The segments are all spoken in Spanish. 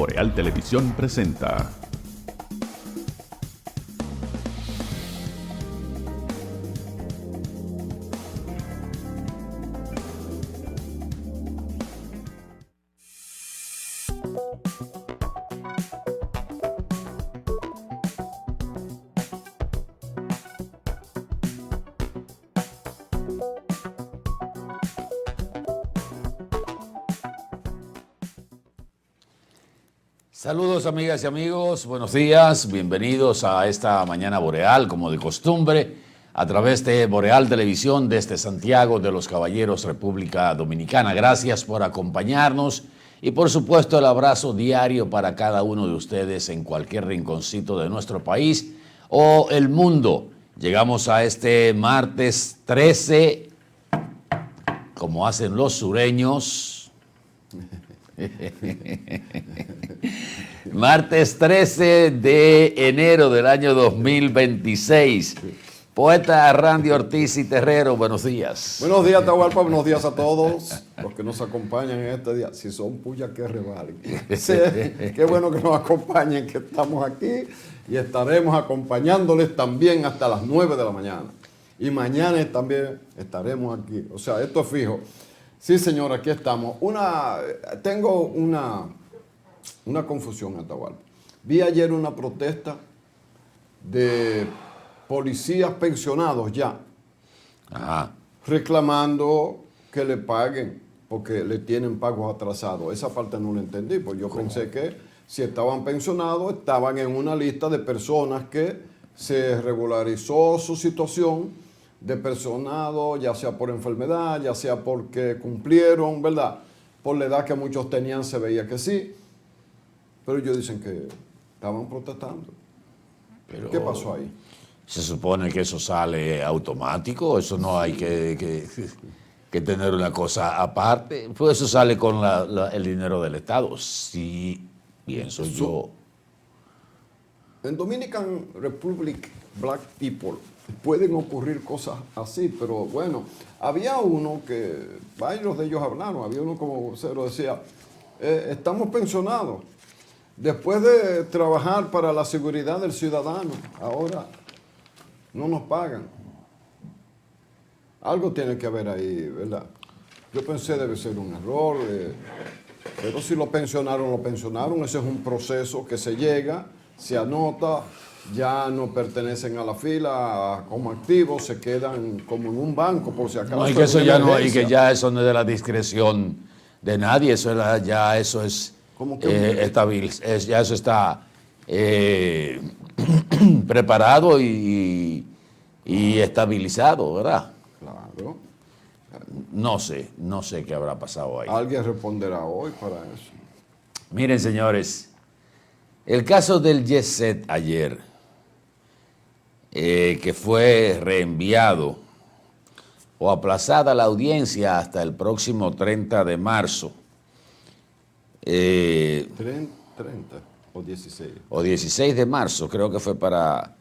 Boreal Televisión presenta. Saludos amigas y amigos, buenos días, bienvenidos a esta mañana boreal como de costumbre a través de Boreal Televisión desde Santiago de los Caballeros, República Dominicana. Gracias por acompañarnos y por supuesto el abrazo diario para cada uno de ustedes en cualquier rinconcito de nuestro país o el mundo. Llegamos a este martes 13, como hacen los sureños. Martes 13 de enero del año 2026. Poeta Randy Ortiz y Terrero, buenos días. Buenos días, Atahualpa, buenos días a todos los que nos acompañan en este día. Si son puya, que revalen. Sí, qué bueno que nos acompañen, que estamos aquí y estaremos acompañándoles también hasta las 9 de la mañana. Y mañana también estaremos aquí. O sea, esto es fijo. Sí, señor, aquí estamos. Tengo una confusión, Atahualpa. Vi ayer una protesta de policías pensionados ya, reclamando que le paguen, porque le tienen pagos atrasados. Esa parte no la entendí, porque yo pensé que si estaban pensionados, estaban en una lista de personas que se regularizó su situación de personado, ya sea por enfermedad, ya sea porque cumplieron, ¿verdad? Por la edad que muchos tenían se veía que sí, pero ellos dicen que estaban protestando. Pero ¿qué pasó ahí? Se supone que eso sale automático, eso no hay que tener una cosa aparte, pues eso sale con el dinero del Estado, sí, pienso yo. En Dominican Republic, Black People, pueden ocurrir cosas así, pero bueno, había uno que, varios de ellos hablaron, había uno como vocero decía, estamos pensionados, después de trabajar para la seguridad del ciudadano, ahora no nos pagan. Algo tiene que haber ahí, ¿verdad? Yo pensé debe ser un error, pero si lo pensionaron, ese es un proceso que se llega, se anota, ya no pertenecen a la fila como activos, se quedan como en un banco por si acaso. No, y que eso ya no, y que ya eso no es de la discreción de nadie, eso ya eso es ya eso está preparado y estabilizado, ¿verdad? Claro. No sé qué habrá pasado ahí. Alguien responderá hoy para eso. Miren, señores, el caso del Jet Set ayer, que fue reenviado o aplazada la audiencia hasta el próximo 30 de marzo. 30 o 16. O 16 de marzo, creo que fue para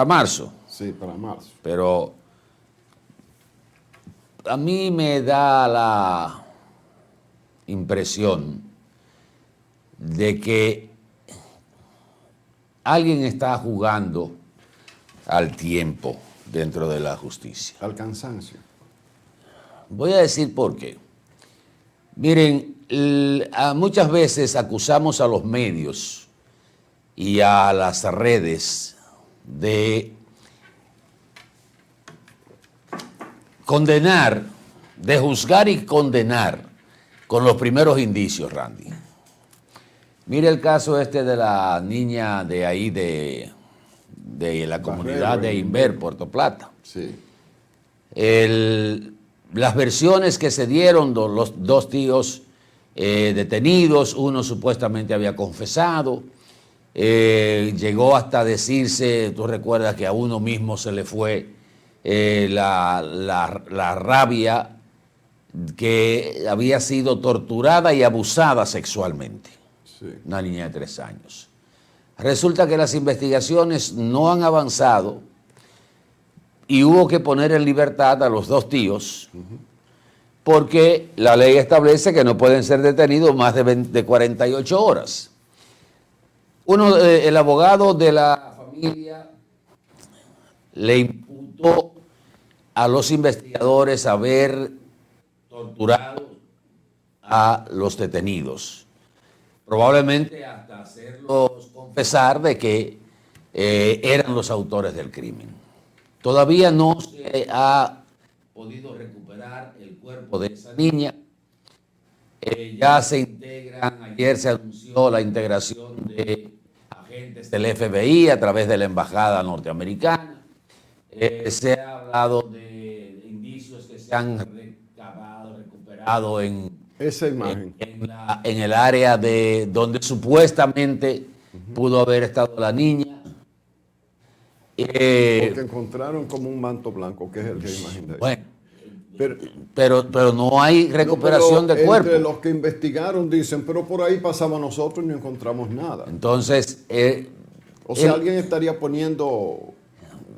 marzo. Sí, para marzo. Pero a mí me da la impresión de que alguien está jugando al tiempo dentro de la justicia. Al cansancio. Voy a decir por qué. Miren, muchas veces acusamos a los medios y a las redes de condenar, de juzgar y condenar con los primeros indicios, Randy. Mire el caso de la niña de ahí de la comunidad de Inver, Puerto Plata. Sí. Las versiones que se dieron de los dos tíos detenidos, uno supuestamente había confesado, llegó hasta decirse, tú recuerdas que a uno mismo se le fue la rabia, que había sido torturada y abusada sexualmente. Sí. Una niña de 3 años. Resulta que las investigaciones no han avanzado y hubo que poner en libertad a los dos tíos, porque la ley establece que no pueden ser detenidos más de 48 horas. El abogado de la familia le imputó a los investigadores haber torturado a los detenidos, probablemente hasta hacerlos confesar de que eran los autores del crimen. Todavía no se ha podido recuperar el cuerpo de esa niña. Ya se integran, ayer se anunció la integración de agentes del FBI a través de la embajada norteamericana. Se ha hablado de indicios que se han recuperado en Esa imagen. en el área de donde supuestamente pudo haber estado la niña. Porque encontraron como un manto blanco, que es el que imagen de ahí. Bueno, Pero, pero no hay recuperación de cuerpo. Entre los que investigaron dicen, pero por ahí pasamos nosotros y no encontramos nada. Entonces, O sea, alguien estaría poniendo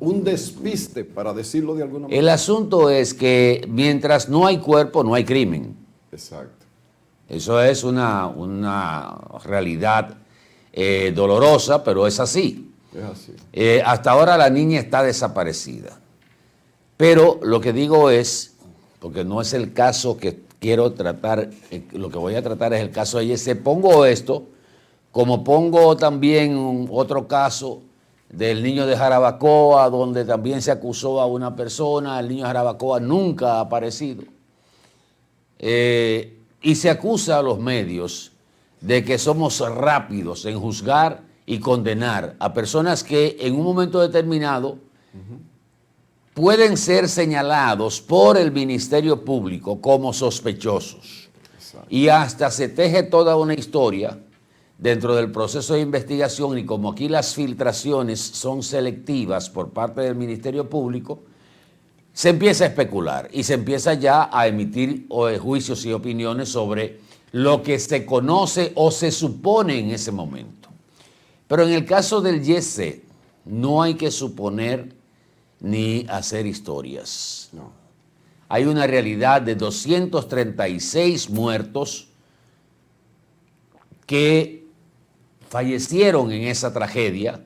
un despiste, para decirlo de alguna manera. el asunto es que mientras no hay cuerpo, no hay crimen. Exacto. Eso es una realidad dolorosa, pero es así. Es así. Hasta ahora la niña está desaparecida. Pero lo que digo es, porque no es el caso que quiero tratar, lo que voy a tratar es el caso de Yesé. Pongo esto, como pongo también otro caso del niño de Jarabacoa, donde también se acusó a una persona. El niño de Jarabacoa nunca ha aparecido. Y se acusa a los medios de que somos rápidos en juzgar y condenar a personas que en un momento determinado pueden ser señalados por el Ministerio Público como sospechosos. Exacto. Y hasta se teje toda una historia dentro del proceso de investigación, y como aquí las filtraciones son selectivas por parte del Ministerio Público, se empieza a especular y se empieza ya a emitir juicios y opiniones sobre lo que se conoce o se supone en ese momento. Pero en el caso del Yesé, no hay que suponer ni hacer historias. No. Hay una realidad de 236 muertos que fallecieron en esa tragedia,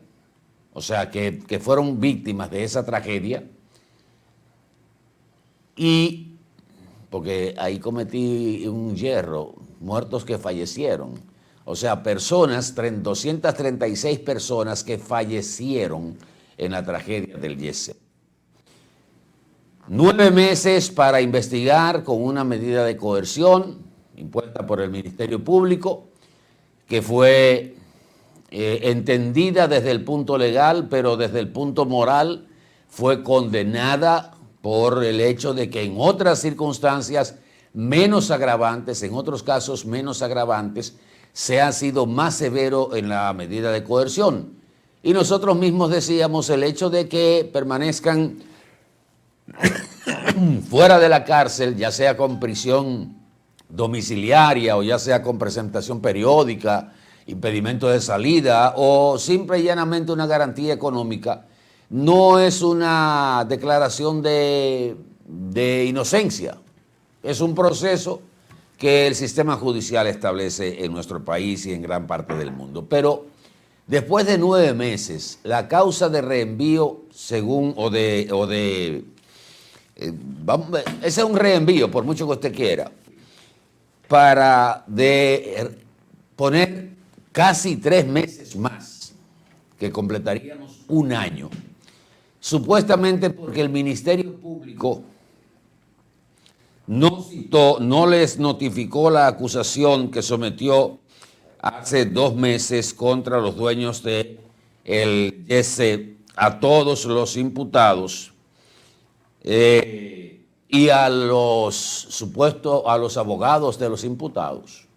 o sea, que fueron víctimas de esa tragedia, y porque ahí cometí un yerro, muertos que fallecieron, o sea, 236 personas que fallecieron en la tragedia del Yesé. 9 meses para investigar con una medida de coerción impuesta por el Ministerio Público, que fue entendida desde el punto legal, pero desde el punto moral fue condenada por el hecho de que en otras circunstancias menos agravantes, en otros casos menos agravantes, se ha sido más severo en la medida de coerción. Y nosotros mismos decíamos, el hecho de que permanezcan fuera de la cárcel, ya sea con prisión domiciliaria o ya sea con presentación periódica, impedimento de salida o simple y llanamente una garantía económica, no es una declaración de inocencia. Es un proceso que el sistema judicial establece en nuestro país y en gran parte del mundo. Pero después de 9 meses, la causa de reenvío, ese es un reenvío, por mucho que usted quiera, para poner casi 3 meses más, que completaríamos un año, supuestamente porque el Ministerio Público no les notificó la acusación que sometió hace 2 meses contra los dueños de el Yesé, a todos los imputados y a los abogados de los imputados.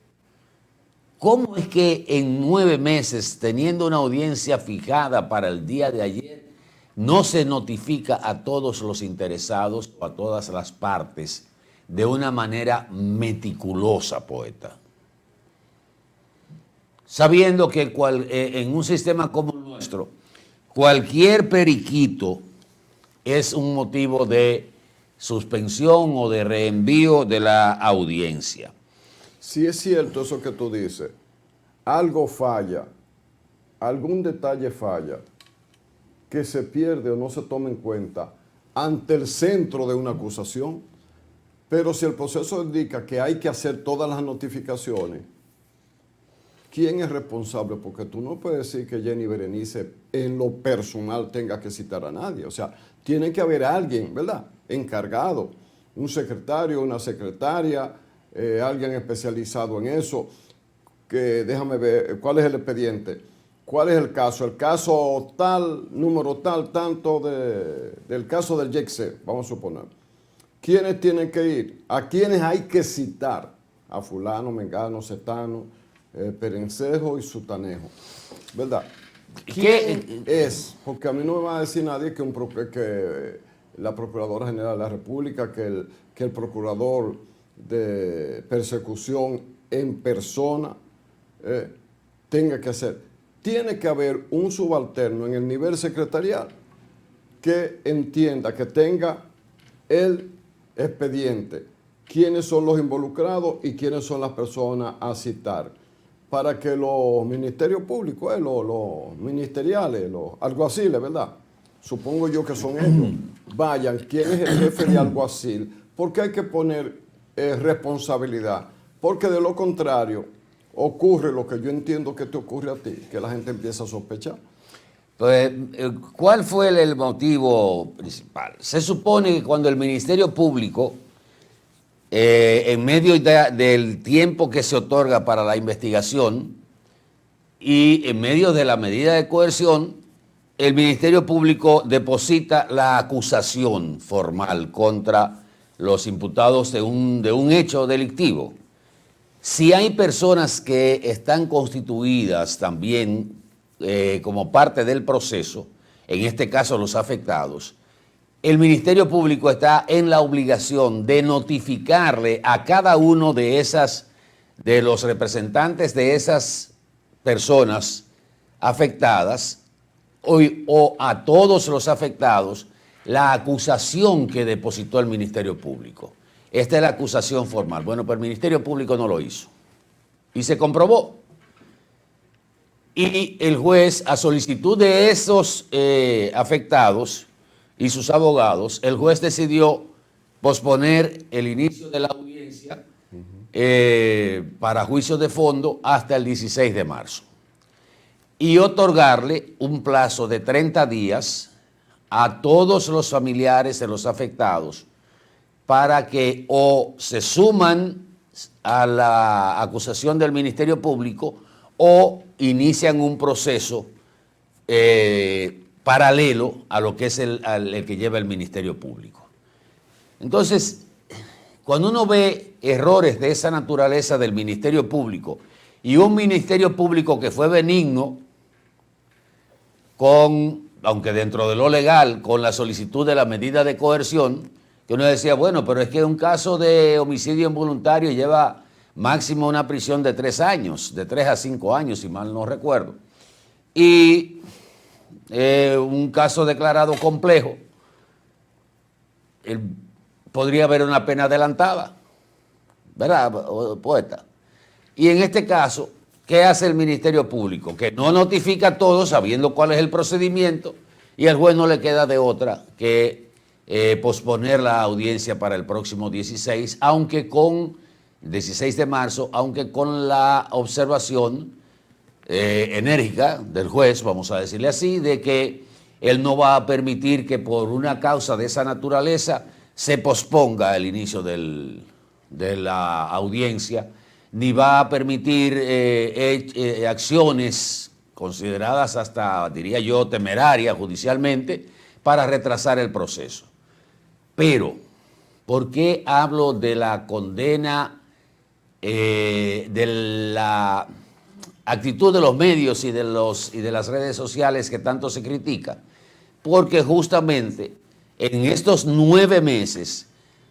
¿Cómo es que en 9 meses, teniendo una audiencia fijada para el día de ayer, no se notifica a todos los interesados o a todas las partes de una manera meticulosa, poeta? Sabiendo que en un sistema como el nuestro, cualquier periquito es un motivo de suspensión o de reenvío de la audiencia. Si es cierto eso que tú dices, algo falla algún detalle falla, que se pierde o no se toma en cuenta ante el centro de una acusación, pero si el proceso indica que hay que hacer todas las notificaciones, ¿quién es responsable? Porque tú no puedes decir que Jenny Berenice en lo personal tenga que citar a nadie. O sea, tiene que haber alguien, ¿verdad?, encargado, un secretario, una secretaria, alguien especializado en eso, que déjame ver, ¿cuál es el expediente? ¿Cuál es el caso tal, número tal, tanto del caso del JEXE, vamos a suponer. ¿Quiénes tienen que ir? ¿A quiénes hay que citar? A fulano, mengano, cetano, perencejo y sutanejo, ¿verdad? ¿Quién es? Porque a mí no me va a decir nadie que la Procuradora General de la República, que el Procurador de Persecución en persona tenga que hacer. Tiene que haber un subalterno en el nivel secretarial que entienda, que tenga el expediente, quiénes son los involucrados y quiénes son las personas a citar, para que los ministerios públicos, los ministeriales, los alguaciles, ¿verdad? Supongo yo que son ellos, vayan, quién es el jefe de alguacil, porque hay que poner responsabilidad, porque de lo contrario ocurre lo que yo entiendo que te ocurre a ti, que la gente empieza a sospechar. Pues, ¿cuál fue el motivo principal? Se supone que cuando el Ministerio Público, en medio del tiempo que se otorga para la investigación y en medio de la medida de coerción, el Ministerio Público deposita la acusación formal contra los imputados de un hecho delictivo. Si hay personas que están constituidas también como parte del proceso, en este caso los afectados, el Ministerio Público está en la obligación de notificarle a cada uno de los representantes de esas personas afectadas o a todos los afectados la acusación que depositó el Ministerio Público. Esta es la acusación formal. Bueno, pero el Ministerio Público no lo hizo. Y se comprobó. Y el juez, a solicitud de esos afectados y sus abogados, el juez decidió posponer el inicio de la audiencia para juicio de fondo hasta el 16 de marzo. Y otorgarle un plazo de 30 días a todos los familiares de los afectados para que o se suman a la acusación del Ministerio Público o inician un proceso paralelo a lo que es el que lleva el Ministerio Público. Entonces, cuando uno ve errores de esa naturaleza del Ministerio Público y un Ministerio Público que fue benigno, aunque dentro de lo legal, con la solicitud de la medida de coerción, que uno decía, bueno, pero es que un caso de homicidio involuntario lleva máximo una prisión de 3 años, de 3 a 5 años, si mal no recuerdo. Y un caso declarado complejo, podría haber una pena adelantada, ¿verdad, poeta? Y en este caso, ¿qué hace el Ministerio Público? Que no notifica a todos sabiendo cuál es el procedimiento y al juez no le queda de otra que posponer la audiencia para el próximo 16, 16 de marzo, aunque con la observación enérgica del juez, vamos a decirle así, de que él no va a permitir que por una causa de esa naturaleza se posponga el inicio de la audiencia, ni va a permitir acciones consideradas hasta, diría yo, temerarias judicialmente para retrasar el proceso. Pero, ¿por qué hablo de la condena, de la actitud de los medios y de las redes sociales que tanto se critica? Porque justamente en estos 9 meses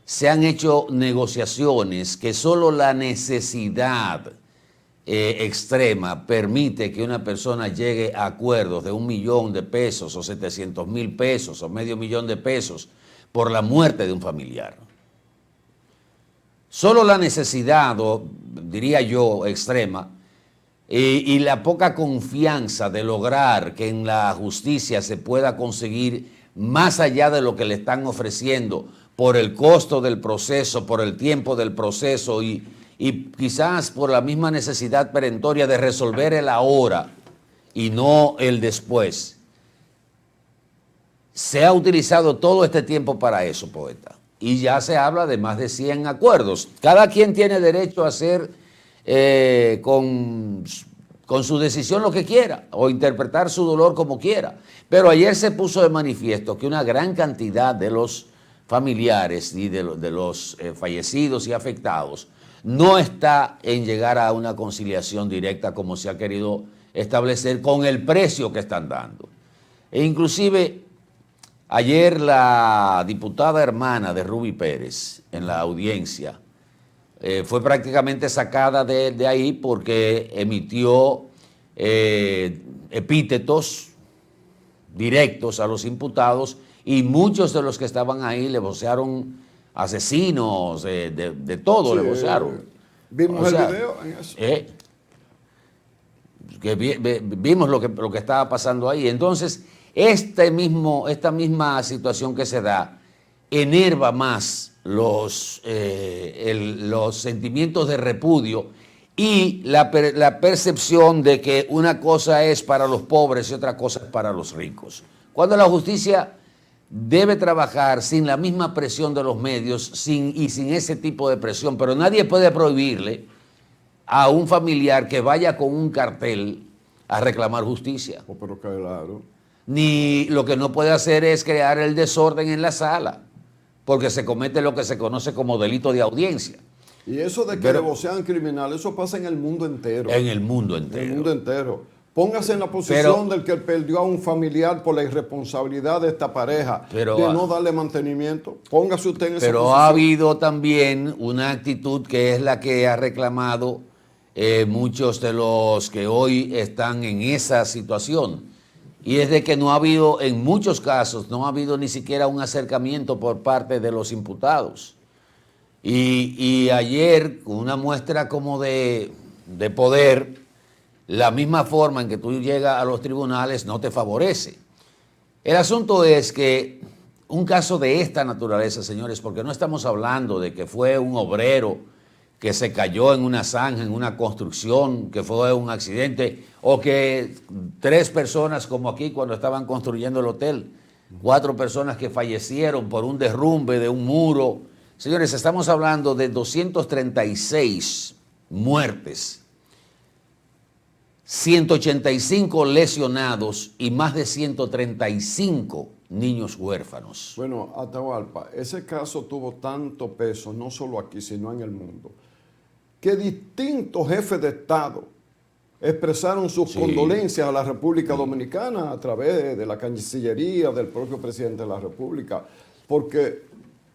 se han hecho negociaciones que solo la necesidad extrema permite que una persona llegue a acuerdos de 1 millón de pesos o 700,000 pesos o medio millón de pesos por la muerte de un familiar. Solo la necesidad, o diría yo, extrema, y la poca confianza de lograr que en la justicia se pueda conseguir más allá de lo que le están ofreciendo por el costo del proceso, por el tiempo del proceso y quizás por la misma necesidad perentoria de resolver el ahora y no el después. Se ha utilizado todo este tiempo para eso, poeta, y ya se habla de más de 100 acuerdos. Cada quien tiene derecho a hacer con su decisión lo que quiera o interpretar su dolor como quiera. Pero ayer se puso de manifiesto que una gran cantidad de los familiares y de los fallecidos y afectados no está en llegar a una conciliación directa como se ha querido establecer con el precio que están dando. E inclusive ayer la diputada hermana de Ruby Pérez en la audiencia fue prácticamente sacada de ahí porque emitió epítetos directos a los imputados y muchos de los que estaban ahí le vocearon asesinos, de todo Sí, le vocearon. Vimos el video en eso. Vimos lo que estaba pasando ahí. Entonces, esta misma situación que se da enerva más los sentimientos de repudio y la percepción de que una cosa es para los pobres y otra cosa es para los ricos. Cuando la justicia debe trabajar sin la misma presión de los medios y sin ese tipo de presión, pero nadie puede prohibirle a un familiar que vaya con un cartel a reclamar justicia. Oh, pero claro. Ni lo que no puede hacer es crear el desorden en la sala, porque se comete lo que se conoce como delito de audiencia. Y eso de que le vocean criminales, eso pasa en el mundo entero. En el mundo entero. En el mundo entero. Póngase en la posición del que perdió a un familiar por la irresponsabilidad de esta pareja de no darle mantenimiento. Póngase usted en esa posición. Pero ha habido también una actitud que es la que ha reclamado muchos de los que hoy están en esa situación. Y es de que no ha habido, en muchos casos, no ha habido ni siquiera un acercamiento por parte de los imputados. Y ayer, con una muestra como de poder, la misma forma en que tú llegas a los tribunales no te favorece. El asunto es que un caso de esta naturaleza, señores, porque no estamos hablando de que fue un obrero que se cayó en una zanja, en una construcción, que fue un accidente, o que 3 personas como aquí cuando estaban construyendo el hotel, 4 personas que fallecieron por un derrumbe de un muro. Señores, estamos hablando de 236 muertes, 185 lesionados y más de 135 niños huérfanos. Bueno, Atahualpa, ese caso tuvo tanto peso, no solo aquí, sino en el mundo, que distintos jefes de Estado expresaron sus condolencias a la República Dominicana a través de la Cancillería, del propio presidente de la República, porque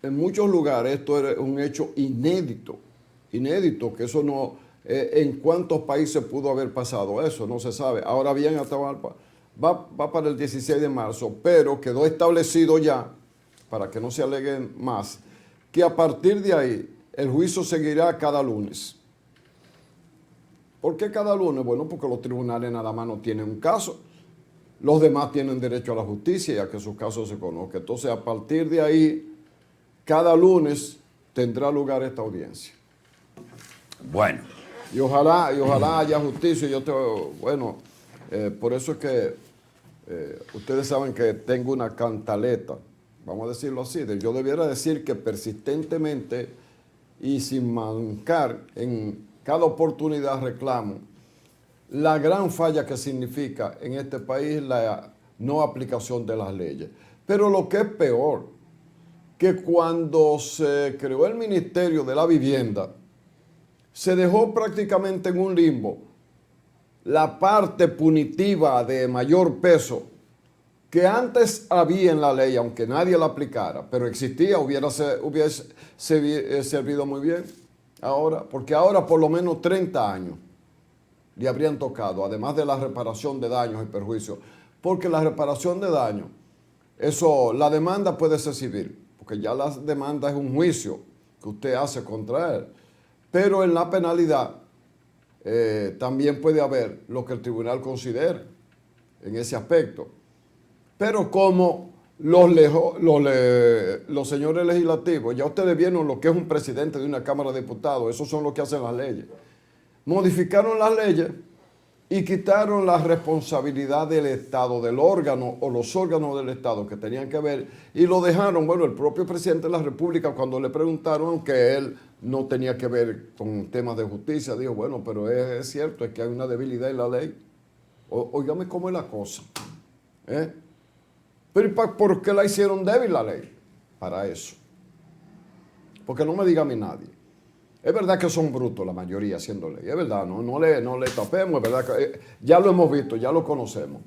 en muchos lugares esto era un hecho inédito, que eso no, en cuántos países pudo haber pasado eso, no se sabe. Ahora bien, Atahualpa, va para el 16 de marzo, pero quedó establecido ya, para que no se aleguen más, que a partir de ahí el juicio seguirá cada lunes. ¿Por qué cada lunes? Bueno, porque los tribunales nada más no tienen un caso. Los demás tienen derecho a la justicia y a que sus casos se conozcan. Entonces, a partir de ahí, cada lunes tendrá lugar esta audiencia. Bueno. Y ojalá haya justicia. Por eso es que ustedes saben que tengo una cantaleta, vamos a decirlo así, yo debiera decir que persistentemente y sin mancar en cada oportunidad reclamo la gran falla que significa en este país la no aplicación de las leyes. Pero lo que es peor, que cuando se creó el Ministerio de la Vivienda, se dejó prácticamente en un limbo la parte punitiva de mayor peso que antes había en la ley, aunque nadie la aplicara, pero existía, hubiese servido muy bien ahora, porque ahora por lo menos 30 años le habrían tocado, además de la reparación de daños y perjuicios, porque la reparación de daños, la demanda puede ser civil, porque ya la demanda es un juicio que usted hace contra él. Pero en la penalidad, también puede haber lo que el tribunal considere en ese aspecto. Pero como los señores legislativos, ya ustedes vieron lo que es un presidente de una Cámara de Diputados, esos son los que hacen las leyes. Modificaron las leyes y quitaron la responsabilidad del Estado, del órgano o los órganos del Estado que tenían que ver, y lo dejaron, bueno, el propio presidente de la República, cuando le preguntaron que él no tenía que ver con temas de justicia, dijo, bueno, pero es cierto, es que hay una debilidad en la ley. Óigame cómo es la cosa. Pero ¿por qué la hicieron débil la ley? Para eso. Porque no me diga a mí nadie. Es verdad que son brutos la mayoría haciendo ley. Es verdad, no le tapemos, es verdad que ya lo hemos visto, ya lo conocemos.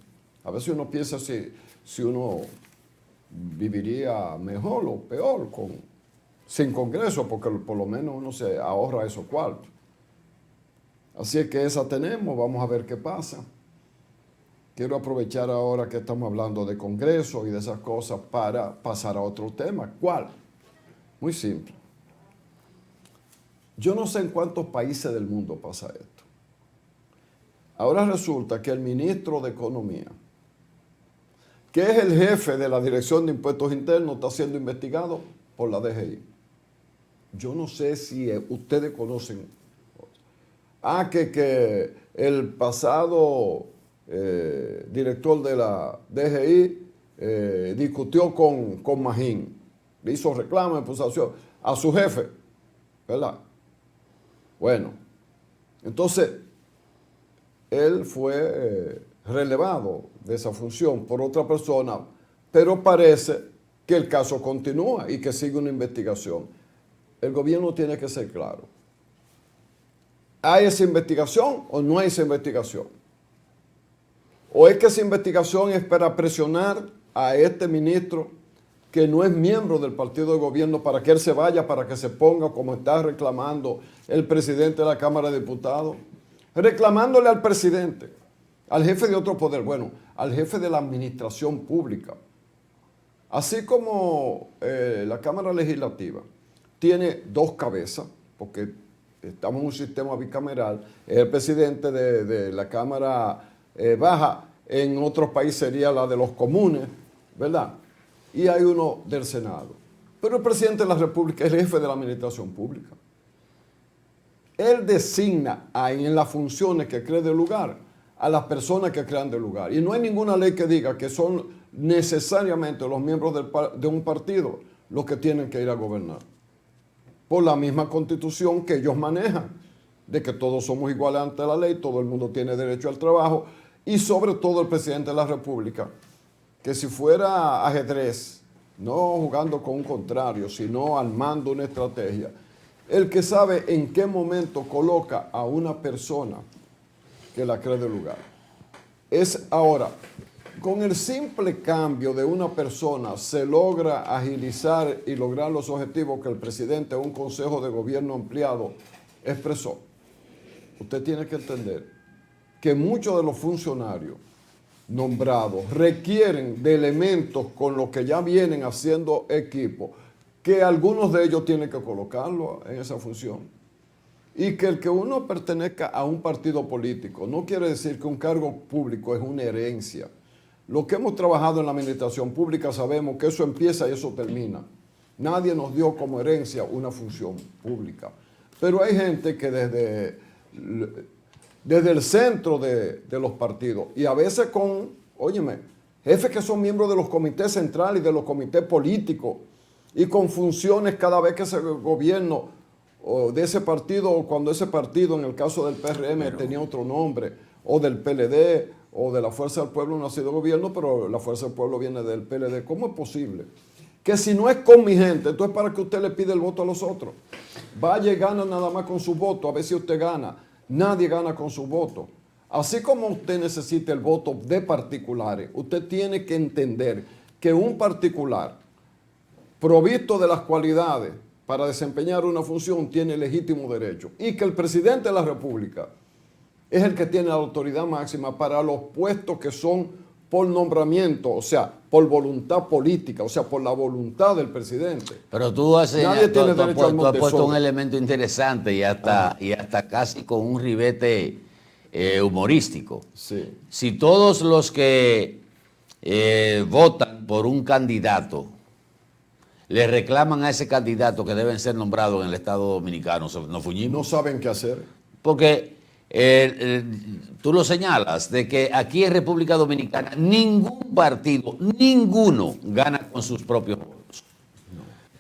A veces uno piensa si uno viviría mejor o peor sin Congreso, porque por lo menos uno se ahorra esos cuartos. Así es que esa tenemos, vamos a ver qué pasa. Quiero aprovechar ahora que estamos hablando de Congreso y de esas cosas para pasar a otro tema. ¿Cuál? Muy simple. Yo no sé en cuántos países del mundo pasa esto. Ahora resulta que el ministro de Economía, que es el jefe de la Dirección de Impuestos Internos, está siendo investigado por la DGI. Yo no sé si ustedes conocen. Que el pasado director de la DGI discutió con Magín, le hizo reclamo, imputación a su jefe, ¿verdad? Bueno, entonces él fue relevado de esa función por otra persona, pero parece que el caso continúa y que sigue una investigación. El gobierno tiene que ser claro. ¿Hay esa investigación o no hay esa investigación? ¿O es que esa investigación es para presionar a este ministro que no es miembro del partido de gobierno para que él se vaya, para que se ponga como está reclamando el presidente de la Cámara de Diputados? Reclamándole al presidente, al jefe de otro poder, bueno, al jefe de la administración pública. Así como la Cámara Legislativa tiene dos cabezas, porque estamos en un sistema bicameral, es el presidente de la Cámara Baja, en otros países sería la de los comunes, ¿verdad? Y hay uno del Senado. Pero el presidente de la República es el jefe de la administración pública. Él designa en las funciones que cree del lugar a las personas que crean del lugar. Y no hay ninguna ley que diga que son necesariamente los miembros de un partido los que tienen que ir a gobernar. Por la misma constitución que ellos manejan, de que todos somos iguales ante la ley, todo el mundo tiene derecho al trabajo, y sobre todo el presidente de la República, que si fuera ajedrez, no jugando con un contrario, sino armando una estrategia, el que sabe en qué momento coloca a una persona que la cree del lugar. Es ahora, con el simple cambio de una persona se logra agilizar y lograr los objetivos que el presidente de un consejo de gobierno ampliado expresó. Usted tiene que entender que muchos de los funcionarios nombrados requieren de elementos con los que ya vienen haciendo equipo, que algunos de ellos tienen que colocarlo en esa función. Y que el que uno pertenezca a un partido político no quiere decir que un cargo público es una herencia. Los que hemos trabajado en la administración pública sabemos que eso empieza y eso termina. Nadie nos dio como herencia una función pública. Pero hay gente que desde el centro de los partidos, y a veces con, óyeme, jefes que son miembros de los comités centrales y de los comités políticos, y con funciones cada vez que ese gobierno o de ese partido, o cuando ese partido, en el caso del PRM, tenía otro nombre, o del PLD, o de la Fuerza del Pueblo, no ha sido gobierno, pero la Fuerza del Pueblo viene del PLD. ¿Cómo es posible? Que si no es con mi gente, entonces para que usted le pide el voto a los otros. Vaya y gana nada más con su voto, a ver si usted gana. Nadie gana con su voto. Así como usted necesita el voto de particulares, usted tiene que entender que un particular provisto de las cualidades para desempeñar una función tiene legítimo derecho, y que el presidente de la República es el que tiene la autoridad máxima para los puestos que son por nombramiento, o sea, por voluntad política, o sea, por la voluntad del presidente. Pero tú has, Nadie tiene derecho al tú has puesto un desorden. elemento interesante y hasta casi con un ribete humorístico. Sí. Si todos los que votan por un candidato le reclaman a ese candidato que deben ser nombrados en el Estado Dominicano, ¿nos fuñimos? No saben qué hacer. Porque tú lo señalas, de que aquí en República Dominicana ningún partido, ninguno, gana con sus propios votos.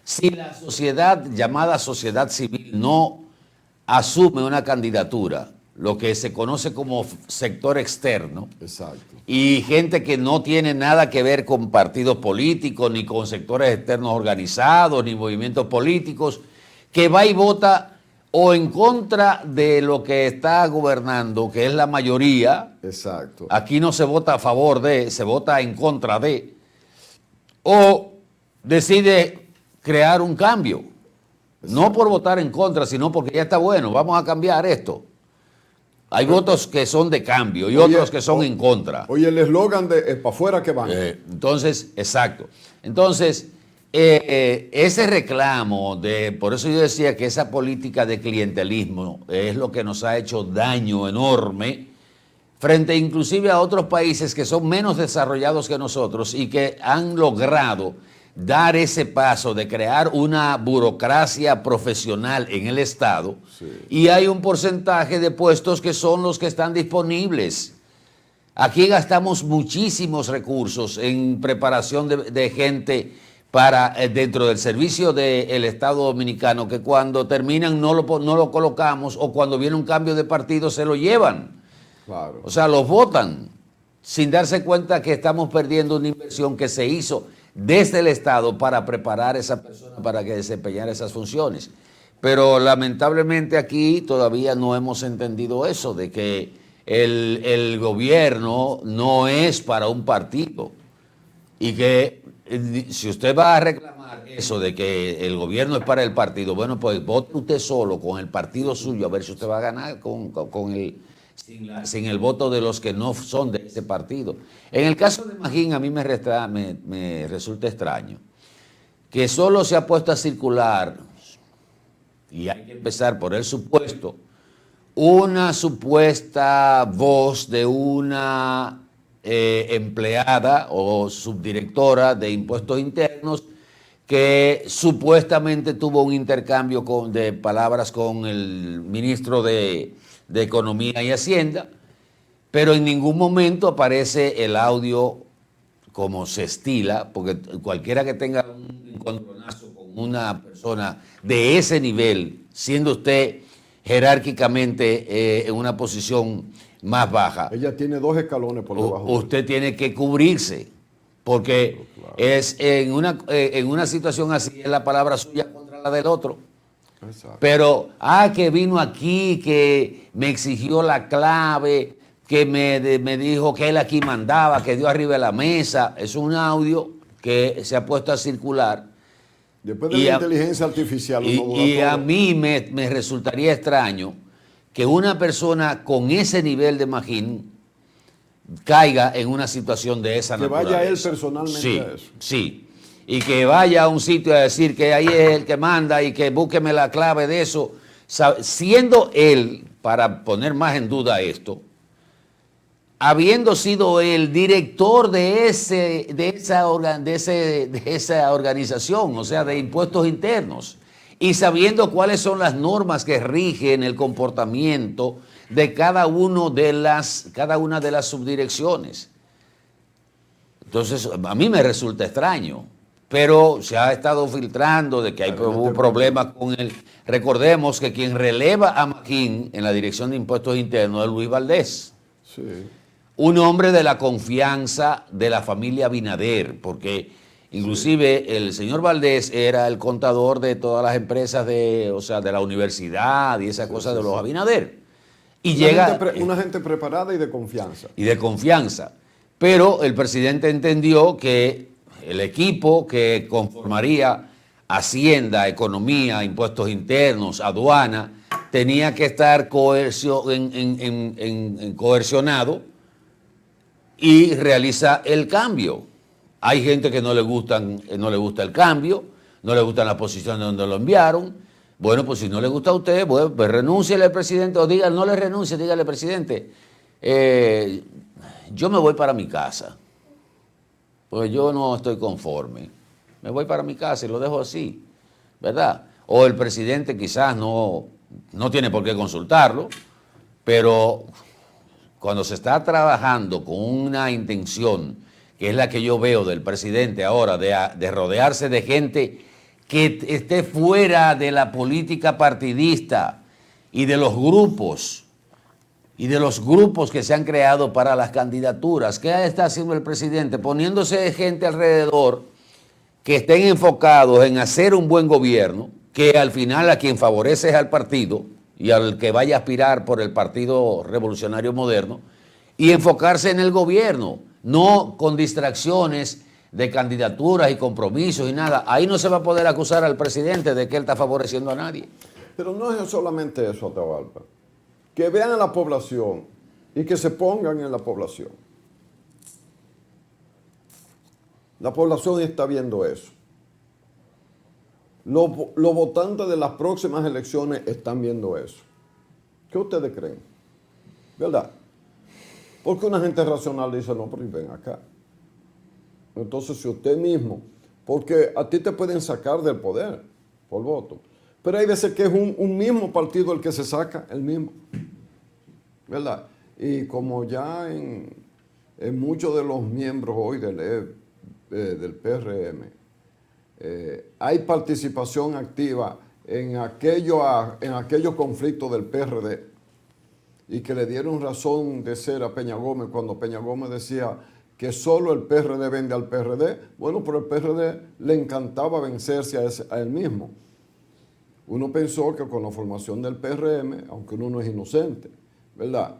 Si la sociedad, llamada sociedad civil, no asume una candidatura, lo que se conoce como sector externo, Exacto. y gente que no tiene nada que ver con partidos políticos, ni con sectores externos organizados, ni movimientos políticos, que va y vota o en contra de lo que está gobernando, que es la mayoría. Exacto. Aquí no se vota a favor de, se vota en contra de, o decide crear un cambio. No por votar en contra, sino porque ya está bueno, vamos a cambiar esto. Hay votos que son de cambio y otros que son en contra. Oye, el eslogan de para afuera que van. Entonces, exacto. Entonces, ese reclamo por eso yo decía que esa política de clientelismo es lo que nos ha hecho daño enorme frente inclusive a otros países que son menos desarrollados que nosotros y que han logrado dar ese paso de crear una burocracia profesional en el Estado, sí. Y hay un porcentaje de puestos que son los que están disponibles. Aquí gastamos muchísimos recursos en preparación de gente para dentro del servicio del Estado Dominicano, que cuando terminan no lo colocamos, o cuando viene un cambio de partido se lo llevan. Claro. O sea, los votan sin darse cuenta que estamos perdiendo una inversión que se hizo desde el Estado para preparar a esa persona para que desempeñara esas funciones. Pero lamentablemente aquí todavía no hemos entendido eso, de que el gobierno no es para un partido. Y que si usted va a reclamar eso de que el gobierno es para el partido, bueno, pues vote usted solo con el partido suyo a ver si usted va a ganar sin el voto de los que no son de ese partido. En el caso de Magín, a mí me resulta extraño que solo se ha puesto a circular, y hay que empezar por el supuesto, una supuesta voz de una empleada o subdirectora de impuestos internos que supuestamente tuvo un intercambio de palabras con el ministro de Economía y Hacienda, pero en ningún momento aparece el audio como se estila, porque cualquiera que tenga un encontronazo con una persona de ese nivel, siendo usted jerárquicamente en una posición más baja, ella tiene 2 escalones por debajo. Usted tiene que cubrirse, porque claro, es en una situación así es la palabra suya contra la del otro. Exacto. Pero, que vino aquí, que me exigió la clave, que me dijo que él aquí mandaba, que dio arriba de la mesa. Es un audio que se ha puesto a circular. Después de la inteligencia artificial. Y a mí me resultaría extraño que una persona con ese nivel de Magín caiga en una situación de esa naturaleza. Que vaya él personalmente a eso. Sí. Y que vaya a un sitio a decir que ahí es el que manda y que búsqueme la clave de eso, siendo él, para poner más en duda esto, habiendo sido el director de esa organización, o sea, de impuestos internos, y sabiendo cuáles son las normas que rigen el comportamiento de cada una de las subdirecciones. Entonces, a mí me resulta extraño. Pero se ha estado filtrando de que hay problemas con él. Recordemos que quien releva a Magín en la Dirección de Impuestos Internos es Luis Valdés. Sí. Un hombre de la confianza de la familia Abinader, porque inclusive el señor Valdés era el contador de todas las empresas de la universidad y esa cosa de los Abinader. Y una gente preparada y de confianza. Y de confianza. Pero el presidente entendió que el equipo que conformaría Hacienda, Economía, Impuestos Internos, Aduana, tenía que estar coercionado y realiza el cambio. Hay gente que no le gusta el cambio, no le gustan las posiciones donde lo enviaron. Bueno, pues si no le gusta a usted, pues renúnciele al presidente, o diga, no le renuncie, dígale, presidente, yo me voy para mi casa, pues yo no estoy conforme, me voy para mi casa y lo dejo así, ¿verdad? O el presidente quizás no tiene por qué consultarlo, pero cuando se está trabajando con una intención, que es la que yo veo del presidente ahora, de rodearse de gente que esté fuera de la política partidista y de los grupos que se han creado para las candidaturas. ¿Qué está haciendo el presidente? Poniéndose gente alrededor que estén enfocados en hacer un buen gobierno, que al final a quien favorece es al partido y al que vaya a aspirar por el Partido Revolucionario Moderno, y enfocarse en el gobierno, no con distracciones de candidaturas y compromisos y nada. Ahí no se va a poder acusar al presidente de que él está favoreciendo a nadie. Pero no es solamente eso, Atahualpa. Que vean a la población y que se pongan en la población. La población está viendo eso. Los votantes de las próximas elecciones están viendo eso. ¿Qué ustedes creen? ¿Verdad? Porque una gente racional dice, no, pero ven acá. Entonces, si usted mismo, porque a ti te pueden sacar del poder por voto, pero hay veces que es un mismo partido el que se saca, el mismo, ¿verdad? Y como ya en muchos de los miembros hoy del PRM, hay participación activa en aquellos conflictos del PRD, y que le dieron razón de ser a Peña Gómez cuando Peña Gómez decía que solo el PRD vende al PRD. Bueno, pero el PRD le encantaba vencerse a él mismo. Uno pensó que con la formación del PRM, aunque uno no es inocente, ¿verdad?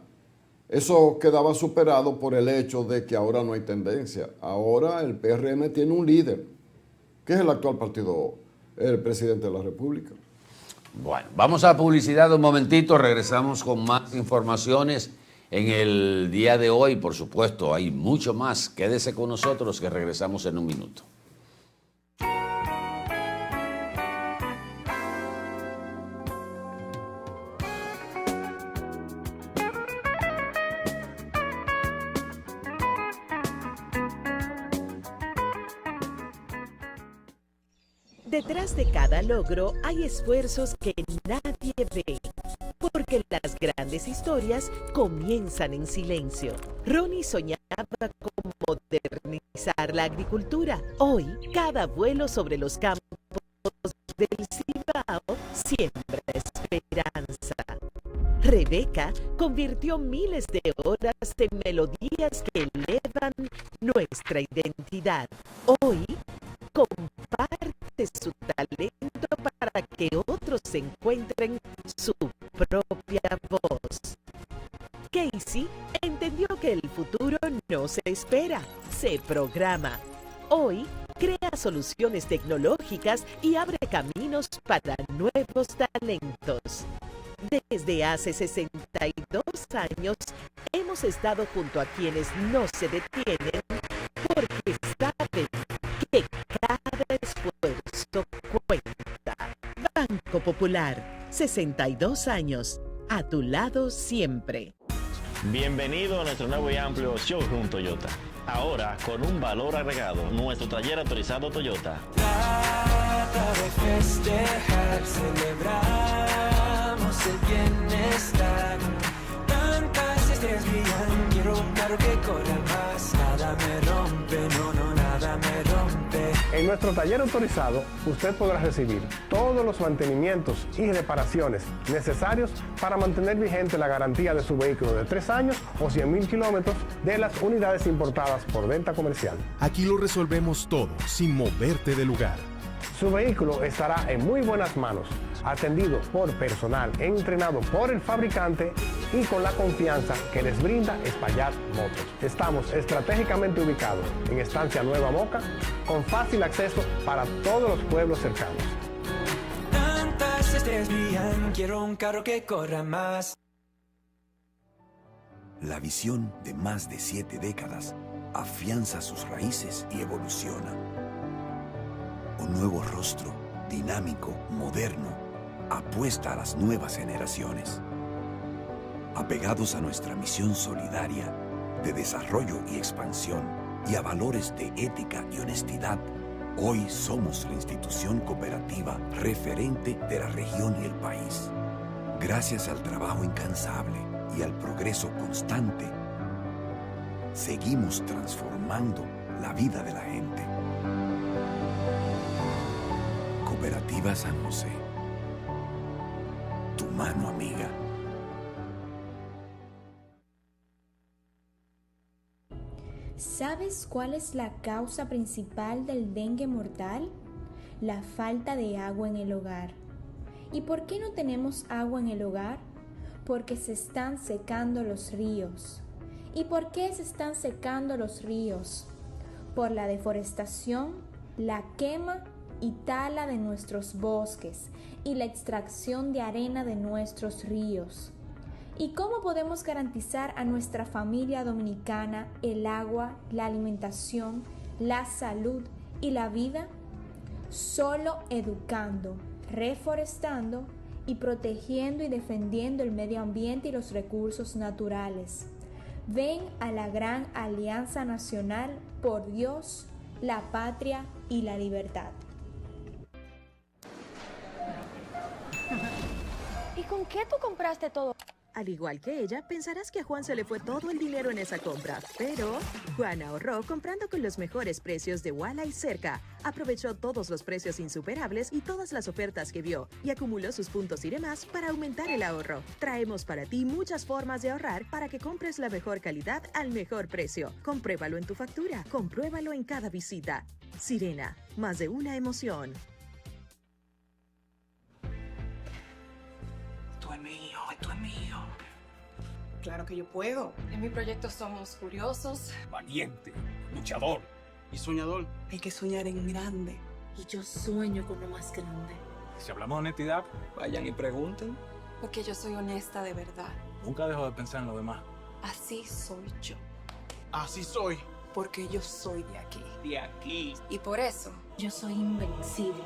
Eso quedaba superado por el hecho de que ahora no hay tendencia. Ahora el PRM tiene un líder, que es el actual partido, el presidente de la República. Bueno, vamos a publicidad un momentito, regresamos con más informaciones en el día de hoy. Por supuesto, hay mucho más. Quédese con nosotros que regresamos en un minuto. Detrás de cada logro hay esfuerzos que nadie ve, porque las grandes historias comienzan en silencio. Ronnie soñaba con modernizar la agricultura. Hoy, cada vuelo sobre los campos del Cibao siembra esperanza. Rebeca convirtió miles de horas en melodías que elevan nuestra identidad. Hoy, comparte su talento para que otros encuentren su propia voz. Casey entendió que el futuro no se espera, se programa. Hoy crea soluciones tecnológicas y abre caminos para nuevos talentos. Desde hace 62 años hemos estado junto a quienes no se detienen porque saben que cada esfuerzo cuenta. Banco Popular, 62 años, a tu lado siempre. Bienvenido a nuestro nuevo y amplio showroom Toyota. Ahora, con un valor agregado, nuestro taller autorizado Toyota. Trata de festejar, celebramos el bienestar. Tantas estrellas brillan, quiero un carro que corra más. Nada me rompe, no, nada me rompe. En nuestro taller autorizado, usted podrá recibir todos los mantenimientos y reparaciones necesarios para mantener vigente la garantía de su vehículo de 3 años o 100,000 kilómetros de las unidades importadas por venta comercial. Aquí lo resolvemos todo, sin moverte de lugar. Su vehículo estará en muy buenas manos, atendido por personal entrenado por el fabricante y con la confianza que les brinda Espaillat Motors. Estamos estratégicamente ubicados en Estancia Nueva Moca, con fácil acceso para todos los pueblos cercanos. Tantas estrellas brillan, quiero un carro que corra más. La visión de más de 7 décadas afianza sus raíces y evoluciona. Un nuevo rostro, dinámico, moderno, apuesta a las nuevas generaciones. Apegados a nuestra misión solidaria de desarrollo y expansión y a valores de ética y honestidad, hoy somos la institución cooperativa referente de la región y el país. Gracias al trabajo incansable y al progreso constante, seguimos transformando la vida de la gente. Cooperativa San José. Tu mano amiga. ¿Sabes cuál es la causa principal del dengue mortal? La falta de agua en el hogar. ¿Y por qué no tenemos agua en el hogar? Porque se están secando los ríos. ¿Y por qué se están secando los ríos? Por la deforestación, la quema y tala de nuestros bosques y la extracción de arena de nuestros ríos. ¿Y cómo podemos garantizar a nuestra familia dominicana el agua, la alimentación, la salud y la vida? Solo educando, reforestando y protegiendo y defendiendo el medio ambiente y los recursos naturales. Ven a la gran Alianza Nacional por Dios, la patria y la libertad. ¿Y con qué tú compraste todo? Al igual que ella, pensarás que a Juan se le fue todo el dinero en esa compra, pero Juan ahorró comprando con los mejores precios de Walla y Cerca. Aprovechó todos los precios insuperables y todas las ofertas que vio y acumuló sus puntos y demás para aumentar el ahorro. Traemos para ti muchas formas de ahorrar para que compres la mejor calidad al mejor precio. Compruébalo en tu factura, compruébalo en cada visita. Sirena, más de una emoción. Esto es mío. Claro que yo puedo. En mi proyecto somos curiosos, valiente, luchador y soñador. Hay que soñar en grande. Y yo sueño con lo más grande. Si hablamos de honestidad, vayan y pregunten. Porque yo soy honesta de verdad. Nunca dejo de pensar en lo demás. Así soy yo. Así soy. Porque yo soy de aquí. De aquí. Y por eso, yo soy invencible.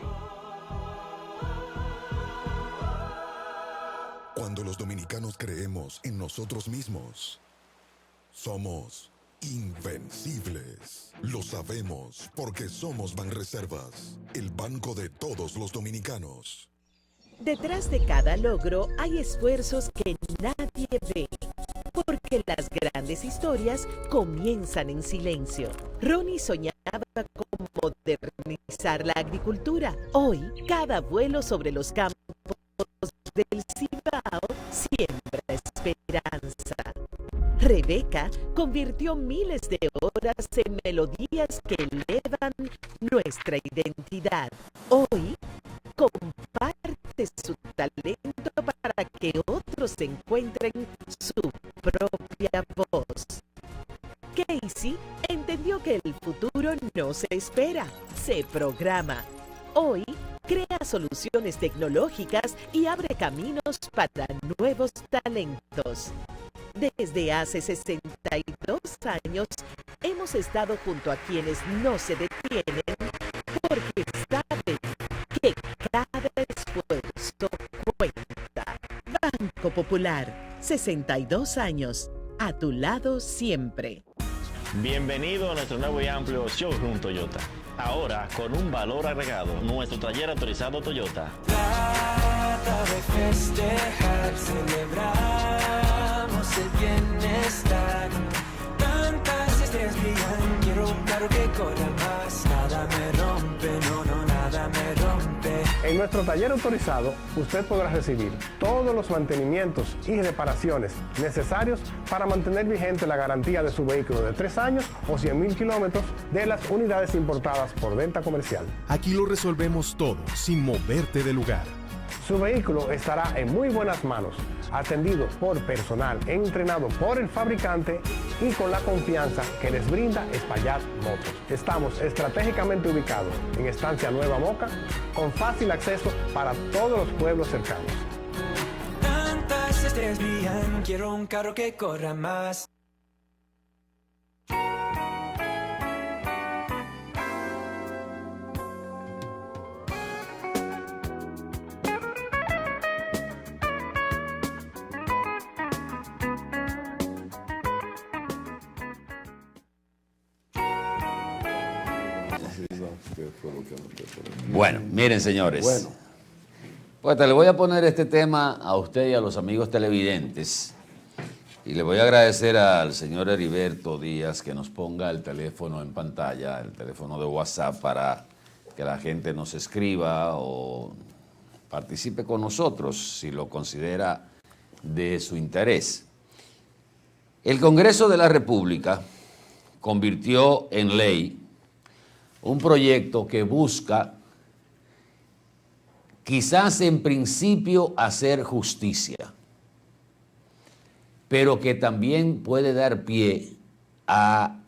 Cuando los dominicanos creemos en nosotros mismos, somos invencibles. Lo sabemos porque somos Banreservas, el banco de todos los dominicanos. Detrás de cada logro hay esfuerzos que nadie ve, porque las grandes historias comienzan en silencio. Ronnie soñaba con modernizar la agricultura. Hoy, cada vuelo sobre los campos del Cibao siembra esperanza. Rebeca convirtió miles de horas en melodías que elevan nuestra identidad. Hoy comparte su talento para que otros encuentren su propia voz. Casey entendió que el futuro no se espera, se programa. Hoy crea soluciones tecnológicas y abre caminos para nuevos talentos. Desde hace 62 años hemos estado junto a quienes no se detienen porque saben que cada esfuerzo cuenta. Banco Popular, 62 años, a tu lado siempre. Bienvenido a nuestro nuevo y amplio showroom Toyota. Ahora, con un valor agregado, nuestro taller autorizado Toyota. Trata de festejar, celebramos el bienestar. Tantas estrellas brillan, quiero un carro que corra más. Nada me rompe, no, nada me rompe. En nuestro taller autorizado, usted podrá recibir todos los mantenimientos y reparaciones necesarios para mantener vigente la garantía de su vehículo de 3 años o 100,000 kilómetros de las unidades importadas por venta comercial. Aquí lo resolvemos todo sin moverte del lugar. Su vehículo estará en muy buenas manos, atendido por personal entrenado por el fabricante y con la confianza que les brinda Espaillat Motors. Estamos estratégicamente ubicados en Estancia Nueva Moca, con fácil acceso para todos los pueblos cercanos. Tantas estrellas brillan, quiero un carro que corra más. Bueno, miren, señores. Bueno. Pues le voy a poner este tema a usted y a los amigos televidentes. Y le voy a agradecer al señor Heriberto Díaz que nos ponga el teléfono en pantalla, el teléfono de WhatsApp, para que la gente nos escriba o participe con nosotros si lo considera de su interés. El Congreso de la República convirtió en ley un proyecto que busca, quizás en principio, hacer justicia, pero que también puede dar pie a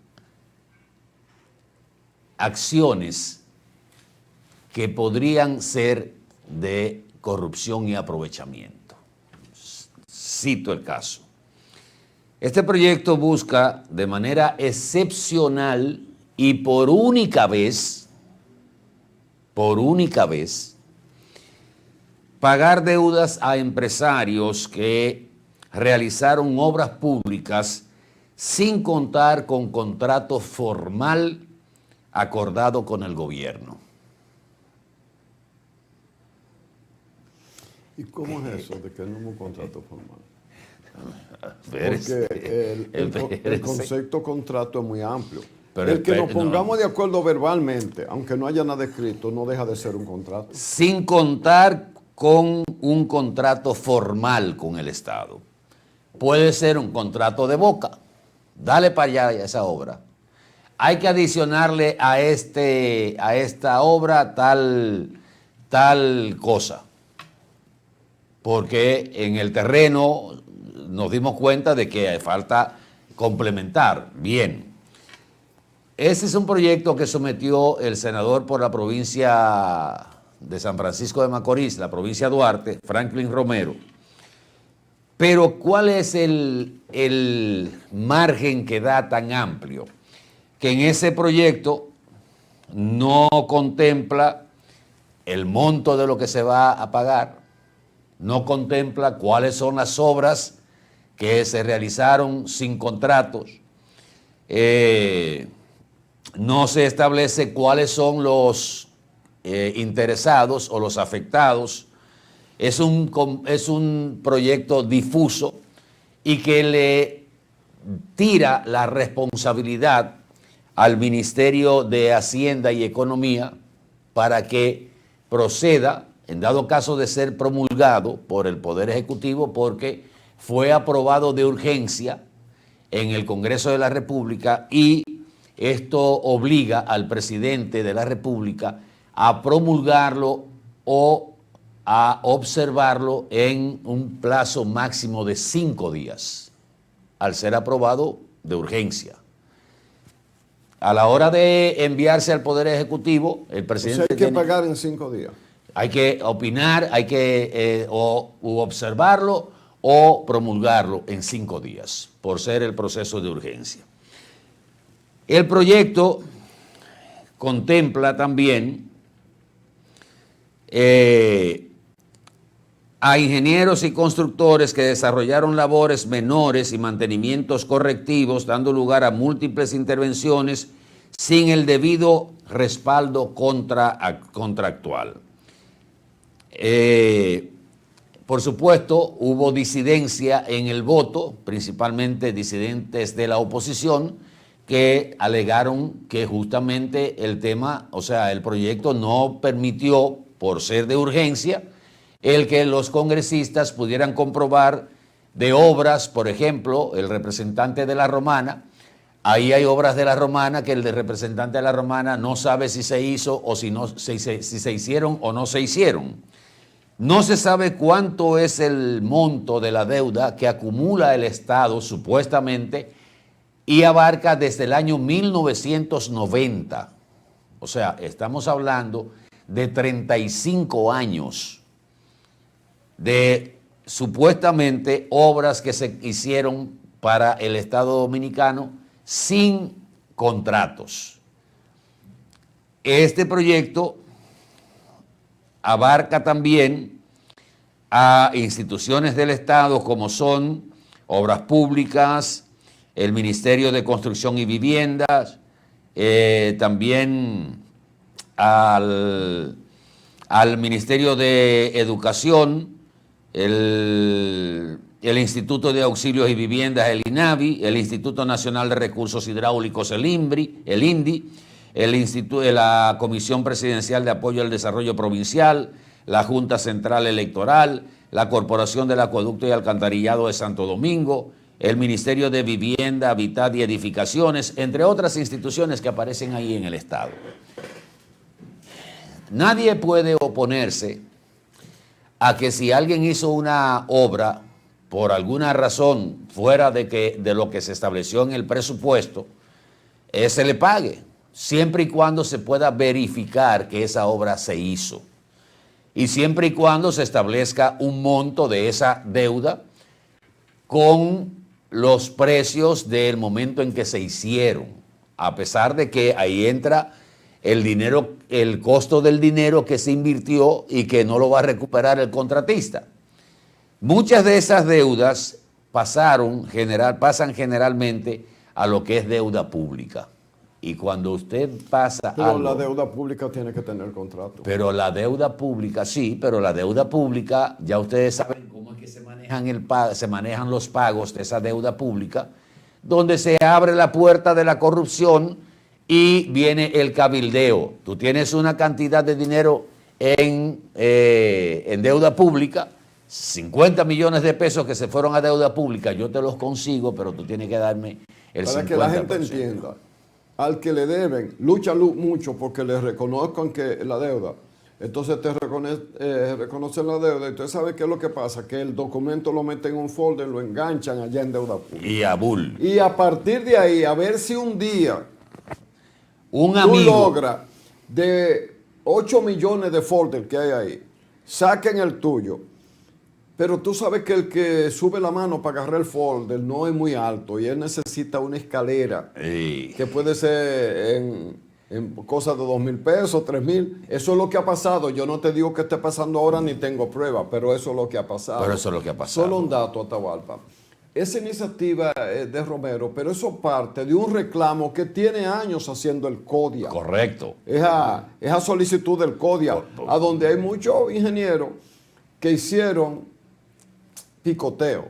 acciones que podrían ser de corrupción y aprovechamiento. Cito el caso. Este proyecto busca de manera excepcional y por única vez, pagar deudas a empresarios que realizaron obras públicas sin contar con contrato formal acordado con el gobierno. ¿Y cómo es eso de que no hubo un contrato formal? Espérese, Porque el concepto contrato es muy amplio. Pero el que nos pongamos de acuerdo verbalmente, aunque no haya nada escrito, no deja de ser un contrato. Sin contar con un contrato formal con el Estado. Puede ser un contrato de boca. Dale para allá a esa obra. Hay que adicionarle a esta obra tal cosa. Porque en el terreno nos dimos cuenta de que falta complementar. Bien. Ese es un proyecto que sometió el senador por la provincia de San Francisco de Macorís, la provincia de Duarte, Franklin Romero. Pero ¿cuál es el margen que da tan amplio? Que en ese proyecto no contempla el monto de lo que se va a pagar, no contempla cuáles son las obras que se realizaron sin contratos, no se establece cuáles son los interesados o los afectados. Es un proyecto difuso y que le tira la responsabilidad al Ministerio de Hacienda y Economía para que proceda, en dado caso de ser promulgado por el Poder Ejecutivo, porque fue aprobado de urgencia en el Congreso de la República y esto obliga al presidente de la República a promulgarlo o a observarlo en un plazo máximo de 5 días, al ser aprobado de urgencia. A la hora de enviarse al Poder Ejecutivo, el presidente... O sea, hay que pagar en 5 días. Hay que opinar, hay que observarlo o promulgarlo en 5 días, por ser el proceso de urgencia. El proyecto contempla también a ingenieros y constructores que desarrollaron labores menores y mantenimientos correctivos, dando lugar a múltiples intervenciones sin el debido respaldo contractual. Por supuesto, hubo disidencia en el voto, principalmente disidentes de la oposición, que alegaron que justamente el tema, o sea, el proyecto no permitió, por ser de urgencia, el que los congresistas pudieran comprobar de obras, por ejemplo, el representante de la Romana, ahí hay obras de la Romana que el representante de la Romana no sabe si se hizo o si se hicieron o no se hicieron. No se sabe cuánto es el monto de la deuda que acumula el Estado, supuestamente, y abarca desde el año 1990. O sea, estamos hablando de 35 años de supuestamente obras que se hicieron para el Estado Dominicano sin contratos. Este proyecto abarca también a instituciones del Estado como son Obras Públicas, el Ministerio de Construcción y Viviendas, también al Ministerio de Educación, el Instituto de Auxilios y Viviendas, el INAVI, el Instituto Nacional de Recursos Hidráulicos, el INDI, la Comisión Presidencial de Apoyo al Desarrollo Provincial, la Junta Central Electoral, la Corporación del Acueducto y Alcantarillado de Santo Domingo, el Ministerio de Vivienda, Hábitat y Edificaciones, entre otras instituciones que aparecen ahí en el Estado. Nadie puede oponerse a que si alguien hizo una obra por alguna razón fuera de lo que se estableció en el presupuesto, se le pague, siempre y cuando se pueda verificar que esa obra se hizo y siempre y cuando se establezca un monto de esa deuda con los precios del momento en que se hicieron, a pesar de que ahí entra el dinero, el costo del dinero que se invirtió y que no lo va a recuperar el contratista. Muchas de esas deudas pasan generalmente a lo que es deuda pública. Y cuando usted pasa pero algo, la deuda pública tiene que tener contrato. Pero la deuda pública, sí, pero la deuda pública, ya ustedes saben cómo es que se manejan los pagos de esa deuda pública, donde se abre la puerta de la corrupción y viene el cabildeo. Tú tienes una cantidad de dinero en deuda pública, 50 millones de pesos que se fueron a deuda pública, yo te los consigo, pero tú tienes que darme el 50%. Para que la gente entienda, al que le deben, lucha mucho porque le reconozcan que la deuda. Entonces te reconocen la deuda y usted sabe qué es lo que pasa, que el documento lo meten en un folder, lo enganchan allá en deuda pública. Y a bull. Y a partir de ahí, a ver si un día tú logras de 8 millones de folders que hay ahí, saquen el tuyo. Pero tú sabes que el que sube la mano para agarrar el folder no es muy alto y él necesita una escalera que puede ser en cosas de 2,000 pesos, 3,000. Eso es lo que ha pasado. Yo no te digo que esté pasando ahora ni tengo pruebas, pero eso es lo que ha pasado. Solo un dato, Atahualpa. Esa iniciativa es de Romero, pero eso parte de un reclamo que tiene años haciendo el CODIA. Correcto. Es a solicitud del CODIA, a donde hay muchos ingenieros que hicieron picoteo,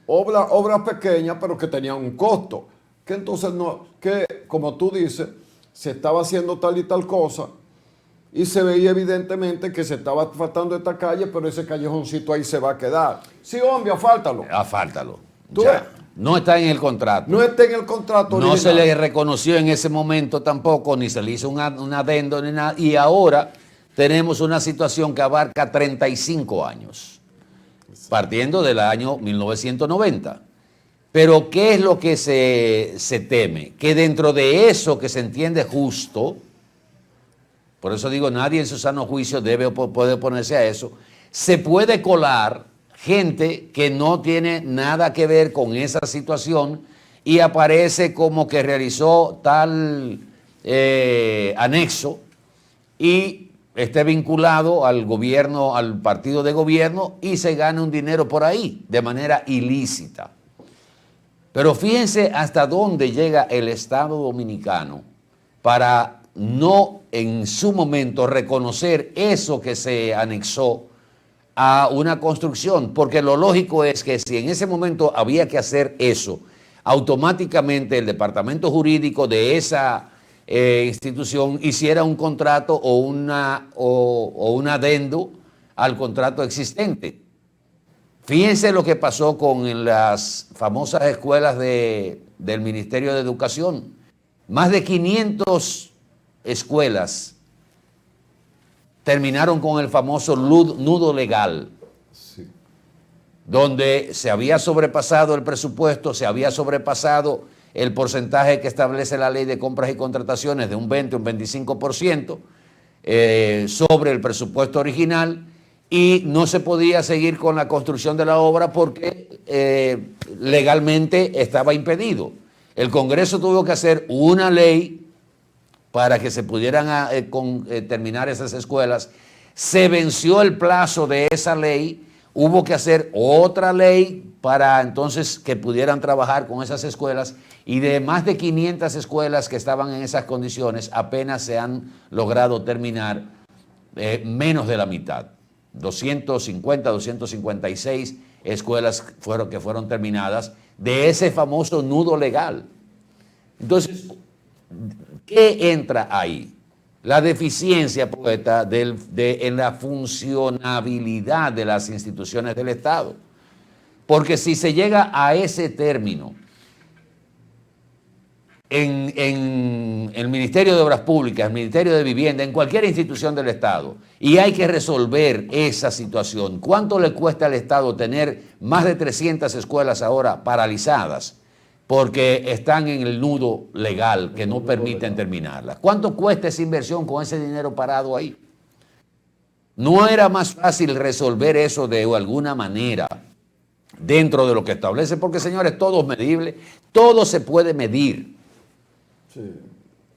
obras pequeñas pero que tenían un costo, que entonces como tú dices, se estaba haciendo tal y tal cosa y se veía evidentemente que se estaba faltando esta calle, pero ese callejoncito ahí se va a quedar. Sí, hombre, afáltalo. Afáltalo. No está en el contrato. No está en el contrato original. No se le reconoció en ese momento tampoco, ni se le hizo un adendo ni nada, y ahora tenemos una situación que abarca 35 años. Partiendo del año 1990. Pero ¿qué es lo que se teme? Que dentro de eso que se entiende justo, por eso digo, nadie en su sano juicio puede oponerse a eso, se puede colar gente que no tiene nada que ver con esa situación y aparece como que realizó tal anexo y esté vinculado al gobierno, al partido de gobierno y se gane un dinero por ahí de manera ilícita. Pero fíjense hasta dónde llega el Estado Dominicano para no en su momento reconocer eso que se anexó a una construcción, porque lo lógico es que si en ese momento había que hacer eso, automáticamente el departamento jurídico de esa institución hiciera un contrato o un adendo al contrato existente. Fíjense lo que pasó con las famosas escuelas del Ministerio de Educación. Más de 500 escuelas terminaron con el famoso nudo legal, donde se había sobrepasado el presupuesto, se había sobrepasado el porcentaje que establece la ley de compras y contrataciones de un 20 o un 25% sobre el presupuesto original y no se podía seguir con la construcción de la obra porque legalmente estaba impedido. El Congreso tuvo que hacer una ley para que se pudieran terminar esas escuelas. Se venció el plazo de esa ley, hubo que hacer otra ley para entonces que pudieran trabajar con esas escuelas, y de más de 500 escuelas que estaban en esas condiciones, apenas se han logrado terminar menos de la mitad. 250, 256 escuelas que fueron terminadas de ese famoso nudo legal. Entonces, ¿qué entra ahí? La deficiencia, poeta, en la funcionabilidad de las instituciones del Estado. Porque si se llega a ese término en el Ministerio de Obras Públicas, el Ministerio de Vivienda, en cualquier institución del Estado, y hay que resolver esa situación, ¿cuánto le cuesta al Estado tener más de 300 escuelas ahora paralizadas porque están en el nudo legal que no permiten terminarlas? ¿Cuánto cuesta esa inversión con ese dinero parado ahí? ¿No era más fácil resolver eso de alguna manera dentro de lo que establece? Porque, señores, todo es medible, todo se puede medir. Sí.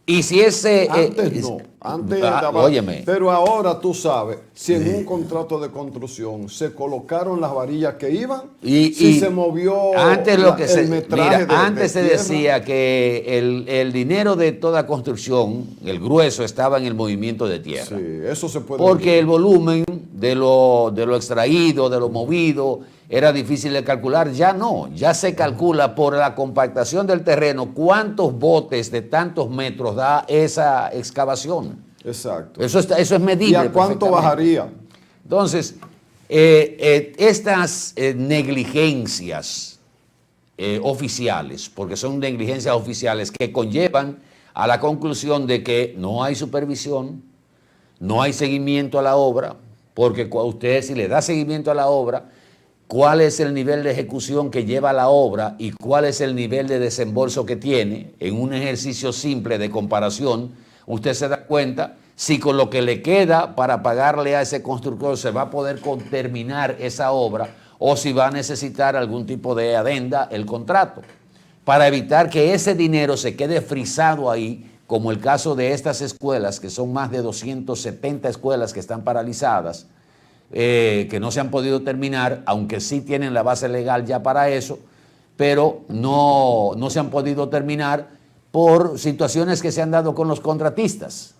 Y si ese... Antes no, antes óyeme. Pero ahora tú sabes, si en un contrato de construcción se colocaron las varillas que iban, si se movió antes el metraje antes se decía que el dinero de toda construcción, el grueso, estaba en el movimiento de tierra. Sí, eso se puede porque medir. el volumen de lo extraído, de lo movido, era difícil de calcular. Ya no, ya se calcula por la compactación del terreno cuántos botes de tantos metros da esa excavación. Exacto. Eso es medible. ¿Y a cuánto bajaría? Entonces, estas negligencias oficiales, porque son negligencias oficiales que conllevan a la conclusión de que no hay supervisión, no hay seguimiento a la obra, porque usted, si le da seguimiento a la obra, cuál es el nivel de ejecución que lleva la obra y cuál es el nivel de desembolso que tiene, en un ejercicio simple de comparación, usted se da cuenta si con lo que le queda para pagarle a ese constructor se va a poder terminar esa obra o si va a necesitar algún tipo de adenda el contrato, para evitar que ese dinero se quede frisado ahí, como el caso de estas escuelas, que son más de 270 escuelas que están paralizadas, que no se han podido terminar, aunque sí tienen la base legal ya para eso, pero no se han podido terminar por situaciones que se han dado con los contratistas.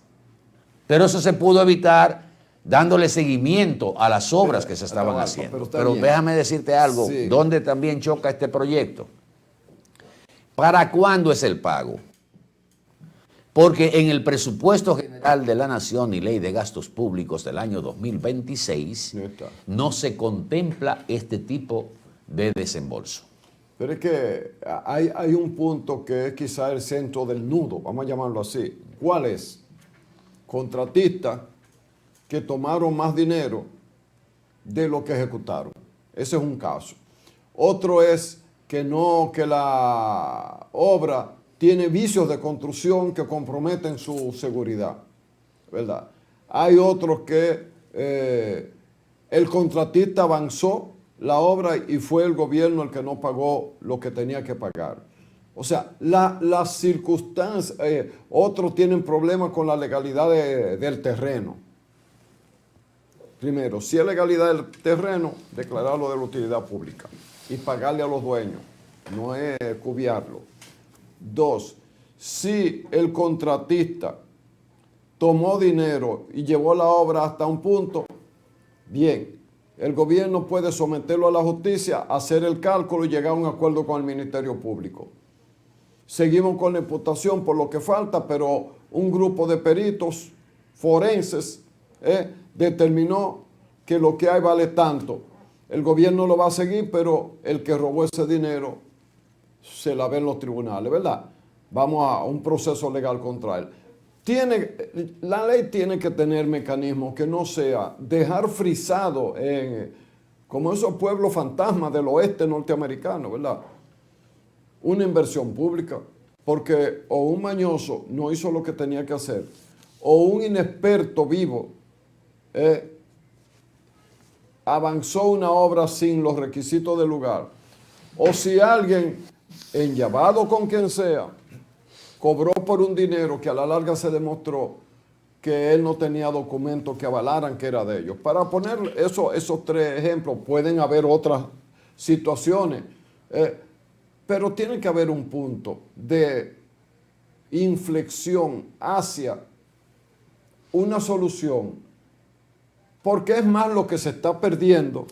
Pero eso se pudo evitar dándole seguimiento a las obras que se estaban haciendo. Pero déjame decirte algo, sí, donde también choca este proyecto. ¿Para cuándo es el pago? Porque en el presupuesto general de la Nación y Ley de Gastos Públicos del año 2026 no se contempla este tipo de desembolso. Pero es que hay un punto que es quizá el centro del nudo, vamos a llamarlo así. ¿Cuál es? Contratistas que tomaron más dinero de lo que ejecutaron. Ese es un caso. Otro es que la obra tiene vicios de construcción que comprometen su seguridad, ¿verdad? Hay otros que el contratista avanzó la obra y fue el gobierno el que no pagó lo que tenía que pagar. O sea, las circunstancias, otros tienen problemas con la legalidad del terreno. Primero, si es legalidad del terreno, declararlo de la utilidad pública y pagarle a los dueños, no es cubiarlo. Dos, si el contratista tomó dinero y llevó la obra hasta un punto, bien, el gobierno puede someterlo a la justicia, hacer el cálculo y llegar a un acuerdo con el Ministerio Público. Seguimos con la imputación por lo que falta, pero un grupo de peritos forenses determinó que lo que hay vale tanto. El gobierno lo va a seguir, pero el que robó ese dinero se la ve en los tribunales, ¿verdad? Vamos a un proceso legal contra él. La ley tiene que tener mecanismos que no sea dejar frisado como esos pueblos fantasmas del oeste norteamericano, ¿verdad? Una inversión pública, porque o un mañoso no hizo lo que tenía que hacer, o un inexperto vivo avanzó una obra sin los requisitos del lugar, o si alguien, enllavado con quien sea, cobró por un dinero que a la larga se demostró que él no tenía documentos que avalaran que era de ellos. Para poner esos 3 ejemplos, pueden haber otras situaciones, pero tiene que haber un punto de inflexión hacia una solución, porque es más lo que se está perdiendo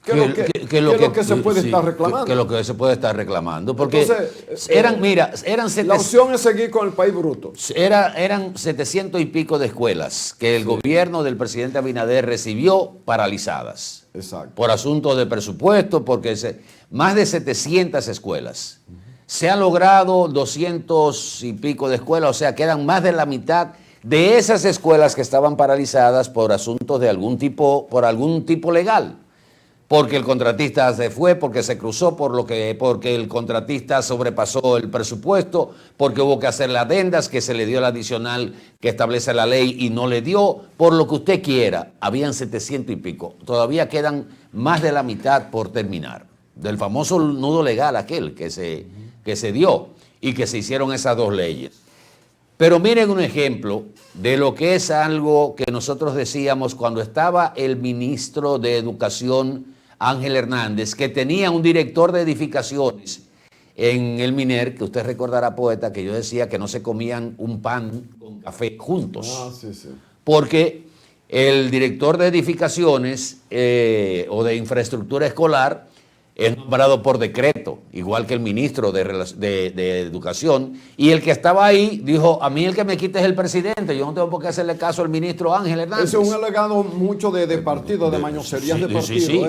que lo que se puede estar reclamando. Que lo que se puede estar reclamando. Porque entonces, la opción es seguir con el país bruto. Eran 700 y pico de escuelas que el gobierno del presidente Abinader recibió paralizadas. Exacto. Por asuntos de presupuesto, porque más de 700 escuelas. Se han logrado 200 y pico de escuelas, o sea, quedan más de la mitad de esas escuelas que estaban paralizadas por asuntos de algún tipo legal. Porque el contratista se fue, porque se cruzó, porque el contratista sobrepasó el presupuesto, porque hubo que hacerle adendas, que se le dio el adicional que establece la ley y no le dio, por lo que usted quiera. Habían 700 y pico. Todavía quedan más de la mitad por terminar. Del famoso nudo legal aquel que se dio y que se hicieron esas 2 leyes. Pero miren un ejemplo de lo que es algo que nosotros decíamos cuando estaba el ministro de Educación, Ángel Hernández, que tenía un director de edificaciones en el MINER, que usted recordará, poeta, que yo decía que no se comían un pan con café juntos. Sí. Porque el director de edificaciones o de infraestructura escolar es nombrado por decreto, igual que el ministro de Educación, y el que estaba ahí dijo, a mí el que me quite es el presidente, yo no tengo por qué hacerle caso al ministro Ángel Hernández. Ese es un alegado mucho de partido, de mañoserías de partido, sí.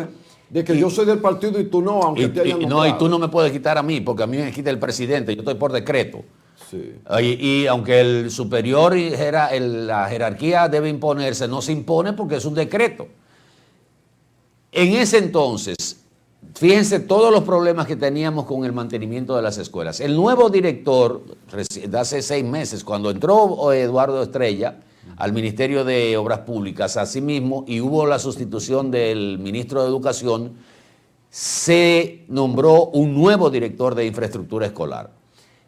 De que yo soy del partido y tú no, aunque te hayan nombrado. Y tú no me puedes quitar a mí, porque a mí me quita el presidente, yo estoy por decreto. Sí. Y aunque el superior y la jerarquía debe imponerse, no se impone porque es un decreto. En ese entonces, fíjense todos los problemas que teníamos con el mantenimiento de las escuelas. El nuevo director, de hace 6 meses, cuando entró Eduardo Estrella al Ministerio de Obras Públicas, asimismo, y hubo la sustitución del ministro de Educación, se nombró un nuevo director de infraestructura escolar.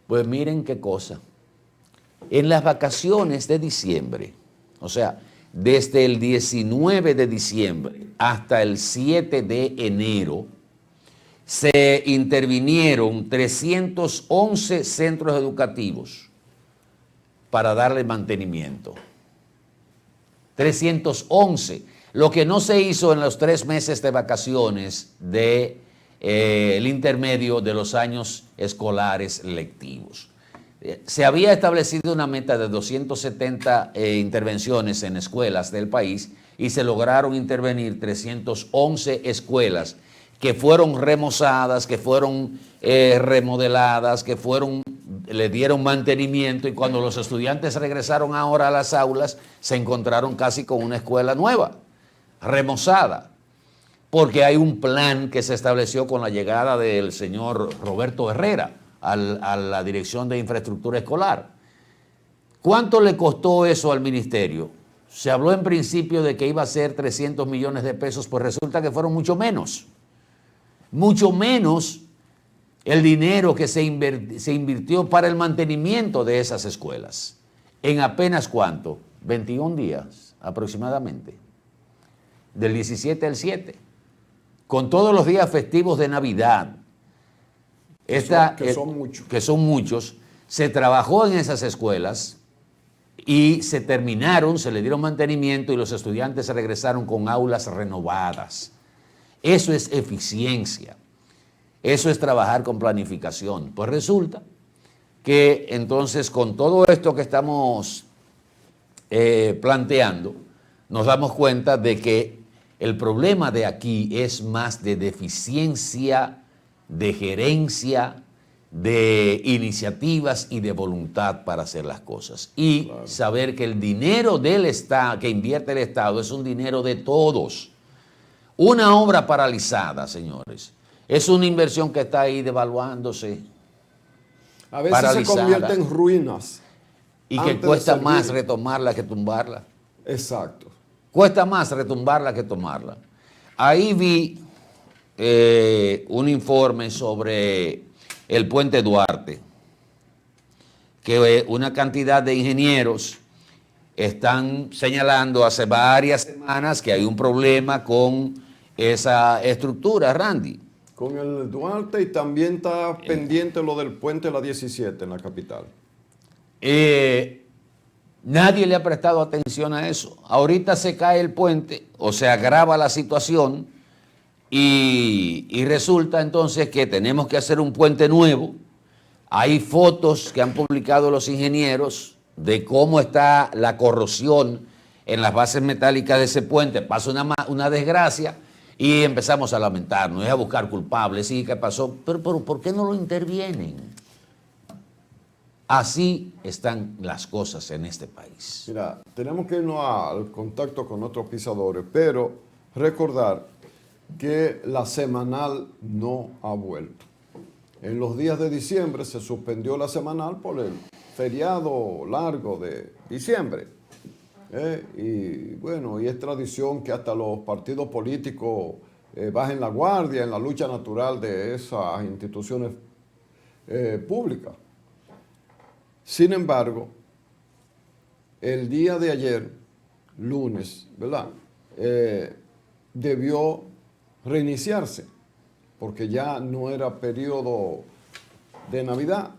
Pues miren qué cosa. En las vacaciones de diciembre, o sea, desde el 19 de diciembre hasta el 7 de enero, se intervinieron 311 centros educativos para darle mantenimiento. 311. Lo que no se hizo en los 3 meses de vacaciones del intermedio de los años escolares lectivos. Se había establecido una meta de 270 intervenciones en escuelas del país y se lograron intervenir 311 escuelas que fueron remozadas, que fueron remodeladas, que le dieron mantenimiento, y cuando los estudiantes regresaron ahora a las aulas, se encontraron casi con una escuela nueva, remozada, porque hay un plan que se estableció con la llegada del señor Roberto Herrera a la Dirección de Infraestructura Escolar. ¿Cuánto le costó eso al ministerio? Se habló en principio de que iba a ser 300 millones de pesos, pues resulta que fueron mucho menos el dinero que se invirtió para el mantenimiento de esas escuelas. ¿En apenas cuánto? 21 días aproximadamente, del 17 al 7, con todos los días festivos de Navidad. Que son muchos, se trabajó en esas escuelas y se terminaron, se le dieron mantenimiento y los estudiantes regresaron con aulas renovadas. Eso es eficiencia, eso es trabajar con planificación. Pues resulta que entonces con todo esto que estamos planteando, nos damos cuenta de que el problema de aquí es más de deficiencia, de gerencia, de iniciativas y de voluntad para hacer las cosas. Y saber que el dinero del Estado, que invierte el Estado, es un dinero de todos. Una obra paralizada, señores, es una inversión que está ahí devaluándose. A veces se convierte en ruinas. Y que cuesta más retomarla que tumbarla. Exacto. Cuesta más retumbarla que tomarla. ahí vi un informe sobre el puente Duarte, que una cantidad de ingenieros están señalando hace varias semanas que hay un problema con esa estructura, Randy. Con el Duarte, y también está pendiente lo del puente de la 17 en la capital. Nadie le ha prestado atención a eso. Ahorita se cae el puente o se agrava la situación y resulta entonces que tenemos que hacer un puente nuevo. Hay fotos que han publicado los ingenieros de cómo está la corrosión en las bases metálicas de ese puente. Pasa una desgracia y empezamos a lamentarnos y a buscar culpables. ¿Y qué pasó? Pero ¿por qué no lo intervienen? Así están las cosas en este país. Mira, tenemos que irnos al contacto con otros pisadores, pero recordar que la semanal no ha vuelto. En los días de diciembre se suspendió la semanal por el feriado largo de diciembre. Y bueno, y es tradición que hasta los partidos políticos bajen la guardia en la lucha natural de esas instituciones públicas. Sin embargo, el día de ayer, lunes, ¿verdad? Debió reiniciarse, porque ya no era periodo de Navidad.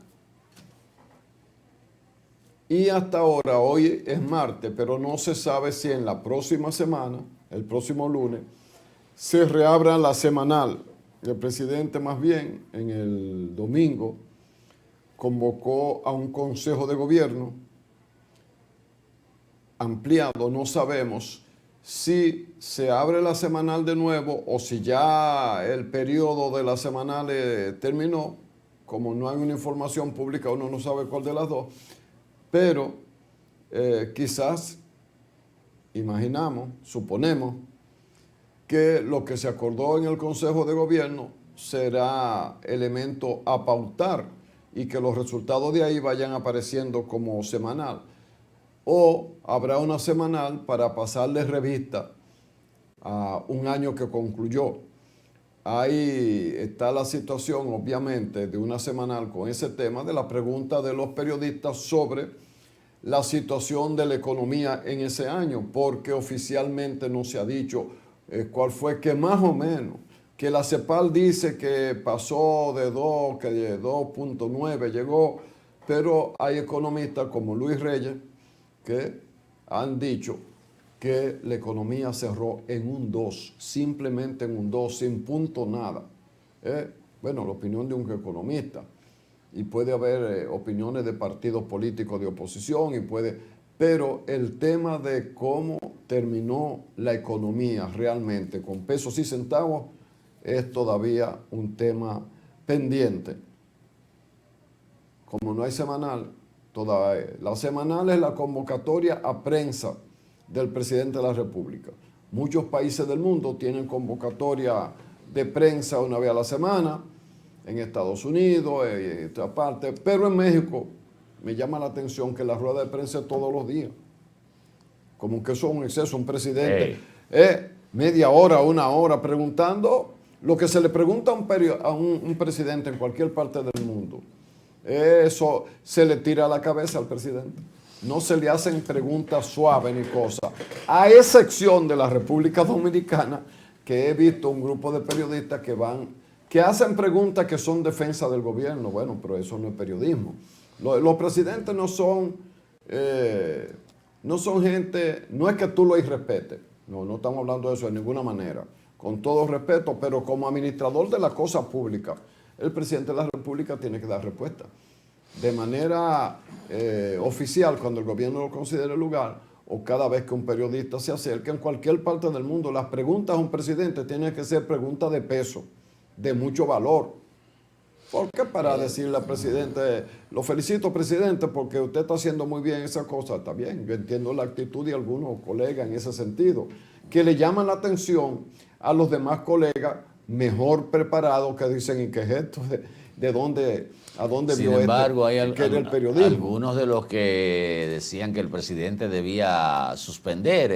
Y hasta ahora, hoy es martes, pero no se sabe si en la próxima semana, el próximo lunes, se reabra la semanal. El presidente, más bien, en el domingo, convocó a un consejo de gobierno ampliado. No sabemos si se abre la semanal de nuevo o si ya el periodo de la semanal terminó. Como no hay una información pública, uno no sabe cuál de las dos. Pero quizás, imaginamos, suponemos, que lo que se acordó en el Consejo de Gobierno será elemento a pautar y que los resultados de ahí vayan apareciendo como semanal. O habrá una semanal para pasarle revista a un año que concluyó. Ahí está la situación, obviamente, de una semanal con ese tema de la pregunta de los periodistas sobre la situación de la economía en ese año, porque oficialmente no se ha dicho cuál fue, que más o menos, que la CEPAL dice que pasó de 2, que de 2.9 llegó, pero hay economistas como Luis Reyes que han dicho que la economía cerró en un 2, simplemente en un 2, sin punto nada. Bueno, la opinión de un economista. Y puede haber opiniones de partidos políticos de oposición, pero el tema de cómo terminó la economía realmente con pesos y centavos es todavía un tema pendiente. Como no hay semanal, la semanal es la convocatoria a prensa del presidente de la República. Muchos países del mundo tienen convocatoria de prensa una vez a la semana, en Estados Unidos, en otra parte, pero en México me llama la atención que la rueda de prensa es todos los días. Como que eso es un exceso, un presidente, media hora, una hora preguntando lo que se le pregunta a un presidente en cualquier parte del mundo. Eso se le tira a la cabeza al presidente. No se le hacen preguntas suaves ni cosas. A excepción de la República Dominicana, que he visto un grupo de periodistas que hacen preguntas que son defensa del gobierno. Bueno, pero eso no es periodismo. Los presidentes no son gente, no es que tú lo irrespetes. No estamos hablando de eso de ninguna manera. Con todo respeto, pero como administrador de la cosa pública, el presidente de la República tiene que dar respuesta. De manera oficial, cuando el gobierno lo considere el lugar, o cada vez que un periodista se acerque en cualquier parte del mundo, las preguntas a un presidente tienen que ser preguntas de peso, de mucho valor. Porque para decirle al presidente, lo felicito, presidente, porque usted está haciendo muy bien esa cosa, está bien. Yo entiendo la actitud de algunos colegas en ese sentido, que le llaman la atención a los demás colegas mejor preparados que dicen, ¿y qué es esto? ¿De dónde, a dónde Sin vio embargo, hay que era el periodismo? algunos de los que decían que el presidente debía suspender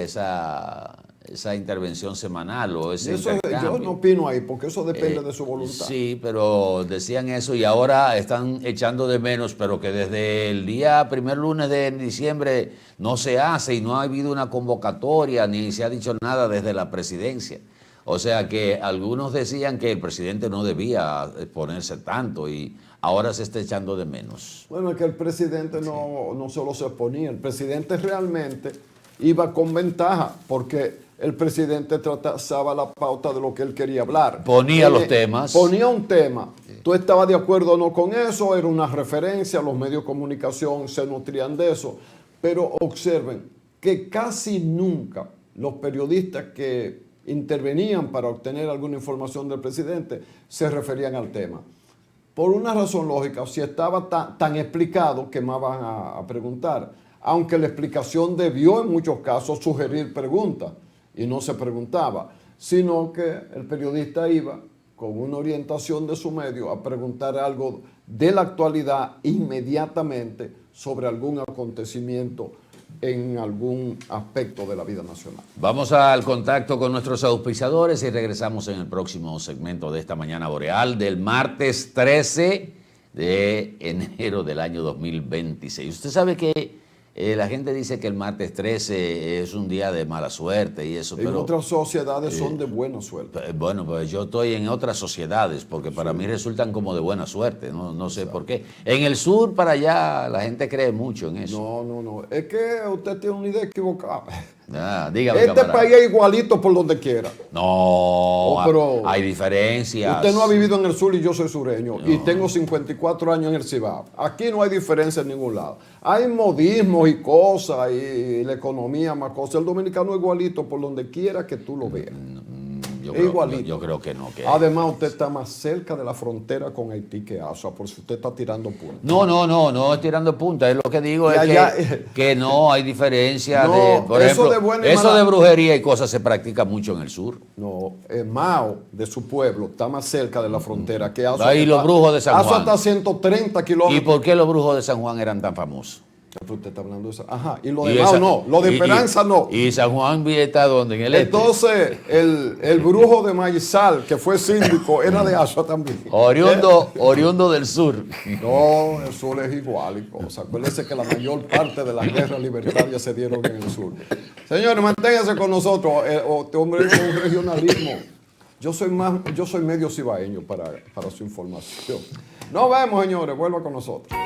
esa intervención semanal o ese Eso, yo intercambio. no opino ahí, porque eso depende de su voluntad. Sí, pero decían eso y ahora están echando de menos, pero que desde el primer lunes de diciembre no se hace y no ha habido una convocatoria ni se ha dicho nada desde la presidencia. O sea que algunos decían que el presidente no debía exponerse tanto y ahora se está echando de menos. Bueno, es que el presidente no solo se exponía, el presidente realmente iba con ventaja, porque el presidente trazaba la pauta de lo que él quería hablar. Ponía los temas. Ponía un tema. Tú estabas de acuerdo o no con eso, era una referencia, los medios de comunicación se nutrían de eso. Pero observen que casi nunca los periodistas que intervenían para obtener alguna información del presidente se referían al tema. Por una razón lógica, si estaba tan explicado que más van a preguntar, aunque la explicación debió en muchos casos sugerir preguntas y no se preguntaba, sino que el periodista iba con una orientación de su medio a preguntar algo de la actualidad inmediatamente sobre algún acontecimiento en algún aspecto de la vida nacional. Vamos al contacto con nuestros auspiciadores y regresamos en el próximo segmento de esta mañana boreal del martes 13 de enero del año 2026. Usted sabe que la gente dice que el martes 13 es un día de mala suerte y eso, en pero otras sociedades son de buena suerte. Bueno, pues yo estoy en otras sociedades porque para mí resultan como de buena suerte, no sé por qué. En el sur, para allá, la gente cree mucho en eso. No, es que usted tiene una idea equivocada. Dígame, este camarada. país es igualito por donde quiera. No, pero hay diferencias. Usted no ha vivido en el sur y yo soy sureño y tengo 54 años en el Cibao. Aquí no hay diferencia en ningún lado. Hay modismos y cosas y la economía más cosas. El dominicano es igualito por donde quiera que tú lo veas. Yo creo que no. Además, usted está más cerca de la frontera con Haití que Asua, por si usted está tirando punta. No es tirando punta. Es lo que digo que no hay diferencia. Por ejemplo, eso de brujería y cosas se practica mucho en el sur. No, Mao, de su pueblo, está más cerca de la frontera que Asua. Ahí los brujos de San Juan. Asua está a 130 kilómetros. ¿Y por qué los brujos de San Juan eran tan famosos? Usted está hablando de eso. Ajá, y lo de Mao no, lo de Esperanza no. ¿Y San Juan está donde? En el Entonces, el brujo de Maizal, que fue síndico, era de Asua también. Oriundo del sur. No, el sur es igual y cosas. Acuérdense que la mayor parte de las guerras libertarias se dieron en el sur. Señores, manténganse con nosotros. Este hombre es un regionalismo. Yo soy medio cibaeño para su información. Nos vemos, señores. Vuelva con nosotros.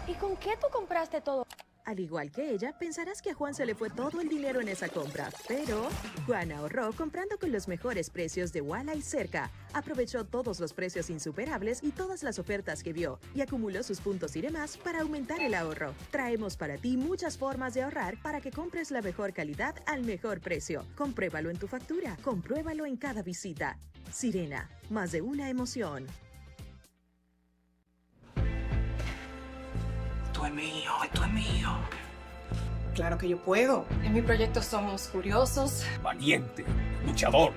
¿Y con qué tú compraste todo? Al igual que ella, pensarás que a Juan se le fue todo el dinero en esa compra, pero Juan ahorró comprando con los mejores precios de Walla y Cerca. Aprovechó todos los precios insuperables y todas las ofertas que vio y acumuló sus puntos y demás para aumentar el ahorro. Traemos para ti muchas formas de ahorrar para que compres la mejor calidad al mejor precio. Compruébalo en tu factura, compruébalo en cada visita. Sirena, más de una emoción. Esto es mío. Claro que yo puedo. En mi proyecto somos curiosos. Valiente, luchador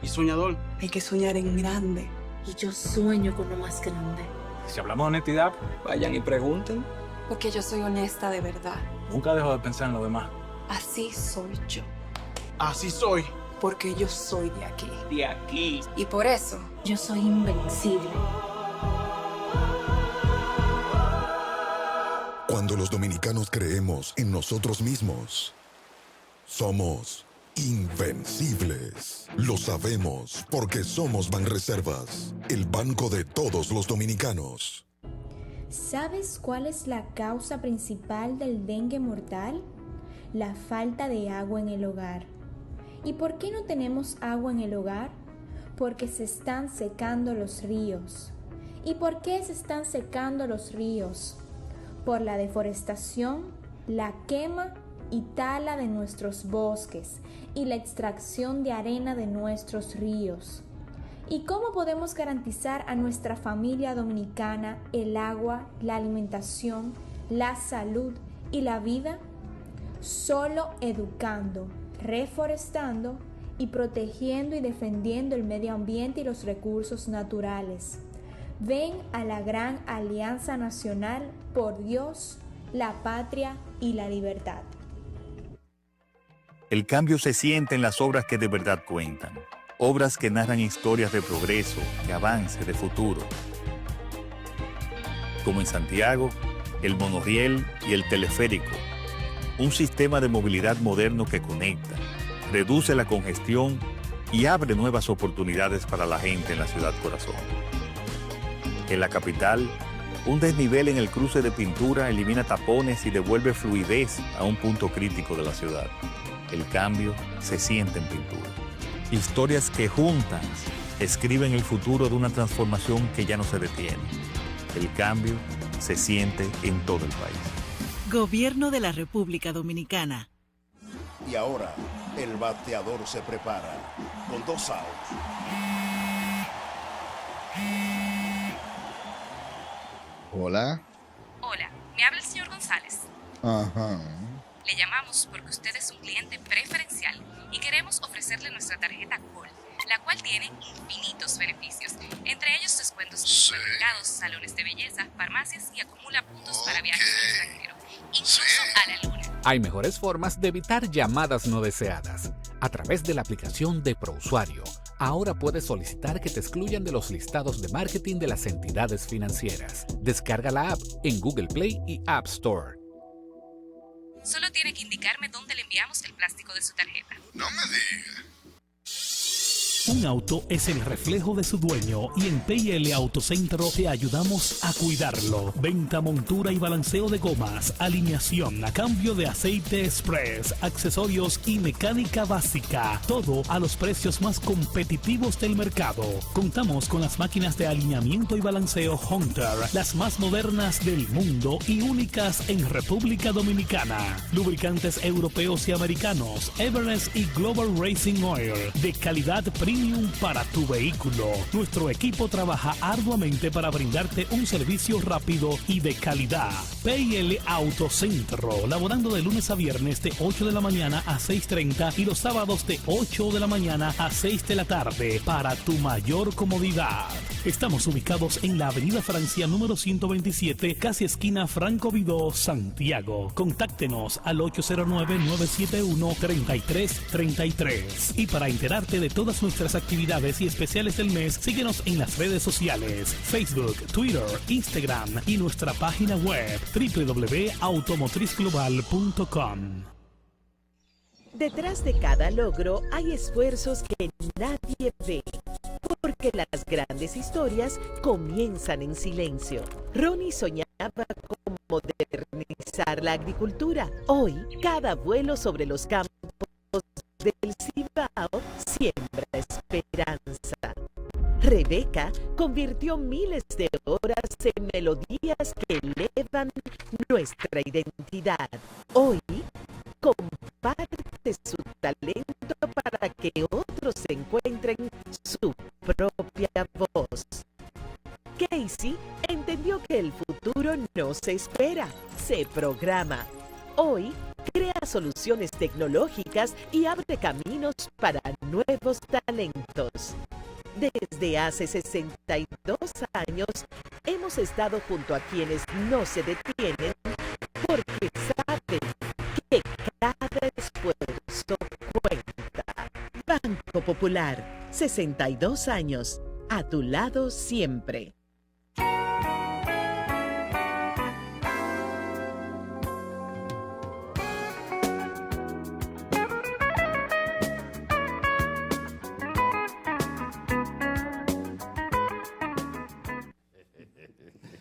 y soñador. Hay que soñar en grande. Y yo sueño con lo más grande. Si hablamos de honestidad, vayan y pregunten. Porque yo soy honesta de verdad. Nunca dejo de pensar en lo demás. Así soy yo. Así soy. Porque yo soy de aquí. De aquí. Y por eso yo soy invencible. Cuando los dominicanos creemos en nosotros mismos, somos invencibles. Lo sabemos porque somos Banreservas, el banco de todos los dominicanos. ¿Sabes cuál es la causa principal del dengue mortal? La falta de agua en el hogar. ¿Y por qué no tenemos agua en el hogar? Porque se están secando los ríos. ¿Y por qué se están secando los ríos? Por la deforestación, la quema y tala de nuestros bosques y la extracción de arena de nuestros ríos. ¿Y cómo podemos garantizar a nuestra familia dominicana el agua, la alimentación, la salud y la vida? Solo educando, reforestando y protegiendo y defendiendo el medio ambiente y los recursos naturales. Ven a la gran Alianza Nacional por Dios, la patria y la libertad. El cambio se siente en las obras que de verdad cuentan. Obras que narran historias de progreso, de avance, de futuro. Como en Santiago, el monorriel y el teleférico. Un sistema de movilidad moderno que conecta, reduce la congestión y abre nuevas oportunidades para la gente en la ciudad corazón. En la capital, un desnivel en el cruce de Pintura elimina tapones y devuelve fluidez a un punto crítico de la ciudad. El cambio se siente en Pintura. Historias que juntas escriben el futuro de una transformación que ya no se detiene. El cambio se siente en todo el país. Gobierno de la República Dominicana. Y ahora, el bateador se prepara con 2 outs. Hola. Hola, me habla el señor González. Ajá. Le llamamos porque usted es un cliente preferencial y queremos ofrecerle nuestra tarjeta Gold, la cual tiene infinitos beneficios, entre ellos descuentos en supermercados, salones de belleza, farmacias y acumula puntos para viajes al extranjero, incluso a la luna. Hay mejores formas de evitar llamadas no deseadas. A través de la aplicación de ProUsuario, ahora puedes solicitar que te excluyan de los listados de marketing de las entidades financieras. Descarga la app en Google Play y App Store. Solo tiene que indicarme dónde le enviamos el plástico de su tarjeta. No me diga. Un auto es el reflejo de su dueño y en P&L Autocentro te ayudamos a cuidarlo. Venta, montura y balanceo de gomas, alineación, a cambio de aceite express, accesorios y mecánica básica. Todo a los precios más competitivos del mercado. Contamos con las máquinas de alineamiento y balanceo Hunter, las más modernas del mundo y únicas en República Dominicana. Lubricantes europeos y americanos, Everest y Global Racing Oil, de calidad premium para tu vehículo. Nuestro equipo trabaja arduamente para brindarte un servicio rápido y de calidad. P&L Autocentro, laborando de lunes a viernes de 8 de la mañana a 6:30 y los sábados de 8 de la mañana a 6 de la tarde para tu mayor comodidad. Estamos ubicados en la Avenida Francia número 127, casi esquina Franco Vidó, Santiago. Contáctenos al 809-971-3333. Y para enterarte de todas nuestras actividades y especiales del mes, síguenos en las redes sociales, Facebook, Twitter, Instagram y nuestra página web www.automotrizglobal.com. Detrás de cada logro hay esfuerzos que nadie ve, porque las grandes historias comienzan en silencio. Ronnie soñaba con modernizar la agricultura. Hoy, cada vuelo sobre los campos del Cibao siembra esperanza. Rebeca convirtió miles de horas en melodías que elevan nuestra identidad. Hoy, comparte su talento para que otros encuentren su propia voz. Casey entendió que el futuro no se espera, se programa. Hoy, crea soluciones tecnológicas y abre caminos para nuevos talentos. Desde hace 62 años, hemos estado junto a quienes no se detienen porque saben que cada esfuerzo cuenta. Banco Popular, 62 años, a tu lado siempre.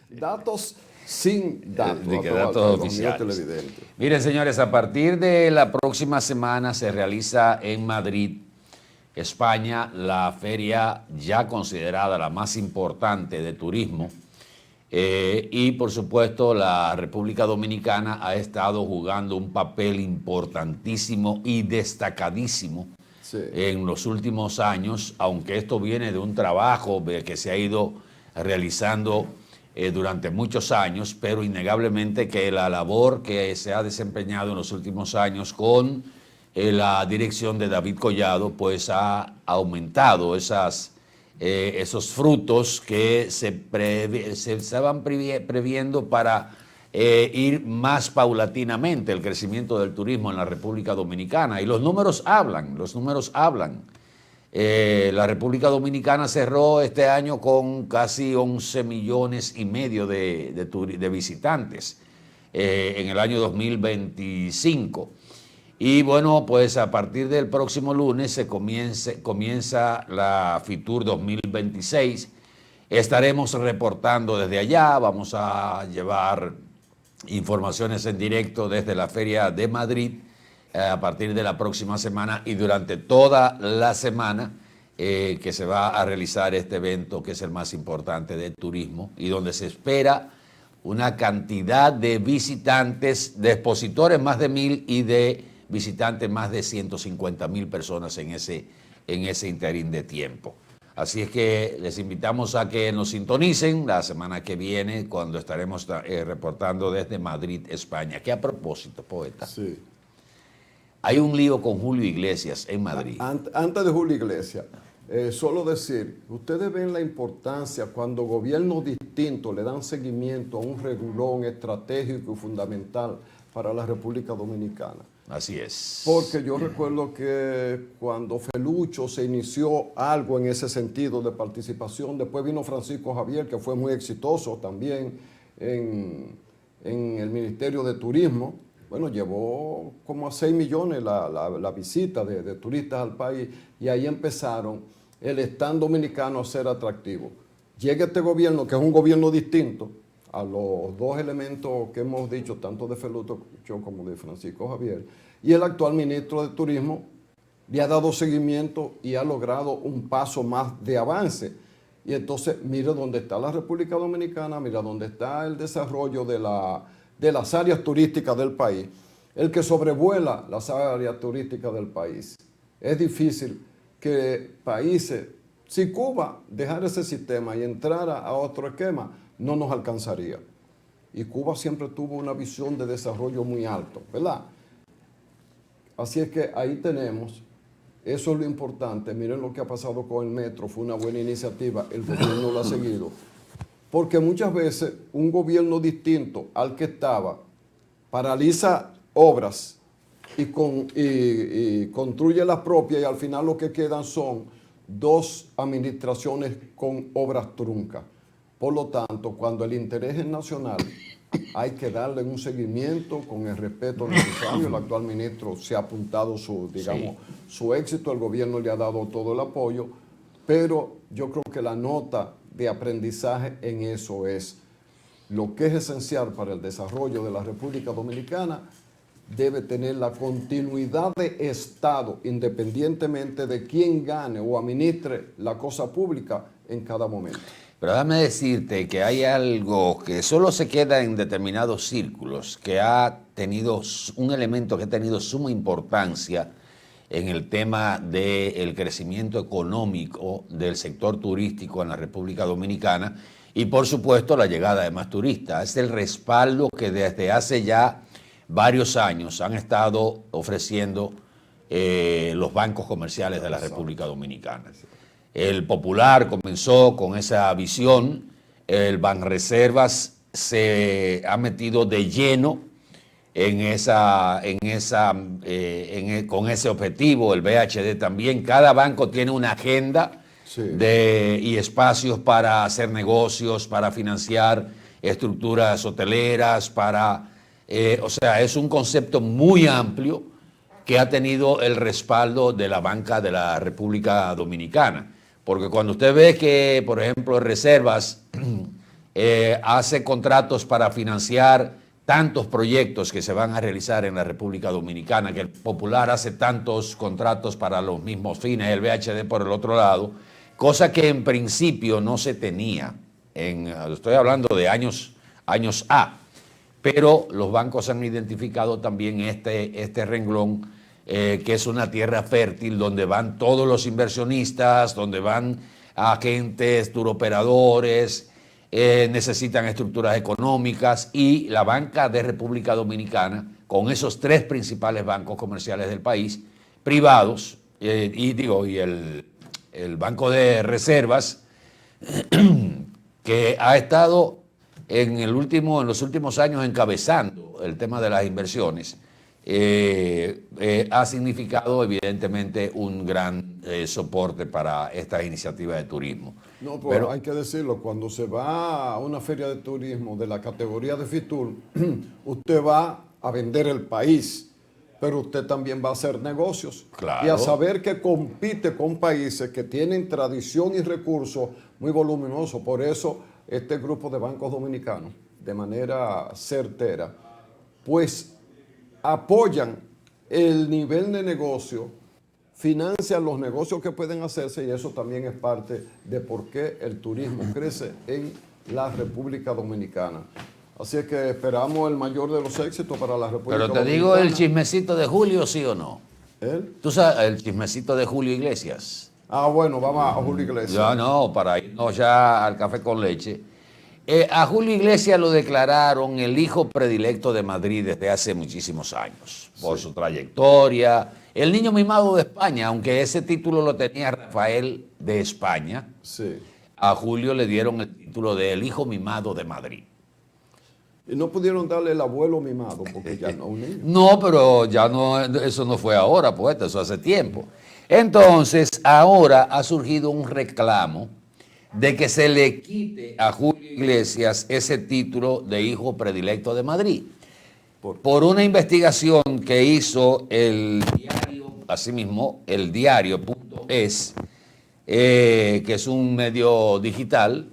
Datos sin datos. Datos oficiales. Miren, señores, a partir de la próxima semana se realiza en Madrid, España, la feria ya considerada la más importante de turismo. Y, por supuesto, la República Dominicana ha estado jugando un papel importantísimo y destacadísimo en los últimos años, aunque esto viene de un trabajo que se ha ido realizando durante muchos años, pero innegablemente que la labor que se ha desempeñado en los últimos años con la dirección de David Collado, pues ha aumentado esos frutos que se estaban previendo para ir más paulatinamente el crecimiento del turismo en la República Dominicana. Y los números hablan, la República Dominicana cerró este año con casi 11,5 millones de visitantes en el año 2025. Y bueno, pues a partir del próximo lunes comienza la FITUR 2026. Estaremos reportando desde allá, vamos a llevar informaciones en directo desde la Feria de Madrid a partir de la próxima semana y durante toda la semana que se va a realizar este evento, que es el más importante de turismo y donde se espera una cantidad de visitantes, de expositores más de 1,000 y de visitantes más de 150,000 personas en ese interín de tiempo. Así es que les invitamos a que nos sintonicen la semana que viene cuando estaremos reportando desde Madrid, España. Que a propósito, poeta, sí, hay un lío con Julio Iglesias en Madrid. Antes de Julio Iglesias, solo decir, ustedes ven la importancia cuando gobiernos distintos le dan seguimiento a un renglón estratégico y fundamental para la República Dominicana. Así es. Porque yo recuerdo que cuando Felucho se inició algo en ese sentido de participación, después vino Francisco Javier, que fue muy exitoso también en el Ministerio de Turismo. Bueno, llevó como a 6 millones la visita de turistas al país y ahí empezaron el stand dominicano a ser atractivo. Llega este gobierno, que es un gobierno distinto a los dos elementos que hemos dicho, tanto de Felucho como de Francisco Javier, y el actual ministro de Turismo le ha dado seguimiento y ha logrado un paso más de avance. Y entonces, mire dónde está la República Dominicana, mira dónde está el desarrollo de las áreas turísticas del país, el que sobrevuela las áreas turísticas del país. Es difícil que países, si Cuba dejara ese sistema y entrara a otro esquema, no nos alcanzaría. Y Cuba siempre tuvo una visión de desarrollo muy alto, ¿verdad? Así es que ahí tenemos, eso es lo importante. Miren lo que ha pasado con el metro, fue una buena iniciativa, el gobierno lo ha seguido. Porque muchas veces un gobierno distinto al que estaba paraliza obras y construye las propias y al final lo que quedan son dos administraciones con obras truncas. Por lo tanto, cuando el interés es nacional, hay que darle un seguimiento con el respeto necesario. El actual ministro se ha apuntado su éxito, el gobierno le ha dado todo el apoyo, pero yo creo que la nota de aprendizaje en eso es lo que es esencial para el desarrollo de la República Dominicana. Debe tener la continuidad de Estado, independientemente de quién gane o administre la cosa pública en cada momento. Pero déjame decirte que hay algo que solo se queda en determinados círculos, que ha tenido un elemento que ha tenido suma importancia en el tema del crecimiento económico del sector turístico en la República Dominicana y, por supuesto, la llegada de más turistas. Es el respaldo que desde hace ya varios años han estado ofreciendo los bancos comerciales de la República Dominicana. El Popular comenzó con esa visión, el Banreservas se ha metido de lleno con ese objetivo, el BHD también. Cada banco tiene una agenda y espacios para hacer negocios, para financiar estructuras hoteleras, o sea, es un concepto muy amplio que ha tenido el respaldo de la banca de la República Dominicana. Porque cuando usted ve que, por ejemplo, Reservas hace contratos para financiar tantos proyectos que se van a realizar en la República Dominicana, que el Popular hace tantos contratos para los mismos fines, el BHD por el otro lado, cosa que en principio no se tenía. Estoy hablando de años A, pero los bancos han identificado también este renglón, que es una tierra fértil donde van todos los inversionistas, donde van agentes, turoperadores, necesitan estructuras económicas, y la banca de República Dominicana, con esos 3 principales bancos comerciales del país, privados, y el Banco de Reservas, que ha estado en los últimos años encabezando el tema de las inversiones, ha significado evidentemente un gran soporte para estas iniciativas de turismo. No, pero hay que decirlo, cuando se va a una feria de turismo de la categoría de Fitur, usted va a vender el país, pero usted también va a hacer negocios. Claro. Y a saber que compite con países que tienen tradición y recursos muy voluminosos. Por eso este grupo de bancos dominicanos, de manera certera, pues apoyan el nivel de negocio, financian los negocios que pueden hacerse, y eso también es parte de por qué el turismo crece en la República Dominicana. Así es que esperamos el mayor de los éxitos para la República Dominicana. Pero te digo el chismecito de Julio, ¿sí o no? ¿Él? ¿Tú sabes el chismecito de Julio Iglesias? Ah, bueno, vamos a Julio Iglesias. Ya no, para irnos ya al café con leche. A Julio Iglesias lo declararon el hijo predilecto de Madrid desde hace muchísimos años, por su trayectoria. El niño mimado de España, aunque ese título lo tenía Rafael de España, sí, a Julio le dieron el título de el hijo mimado de Madrid. Y no pudieron darle el abuelo mimado, porque ya no es un niño. No, pero ya no, eso no fue ahora, pues, eso hace tiempo. Entonces, ahora ha surgido un reclamo de que se le quite a Julio Iglesias ese título de hijo predilecto de Madrid. Por una investigación que hizo el diario, asimismo, el diario.es, que es un medio digital,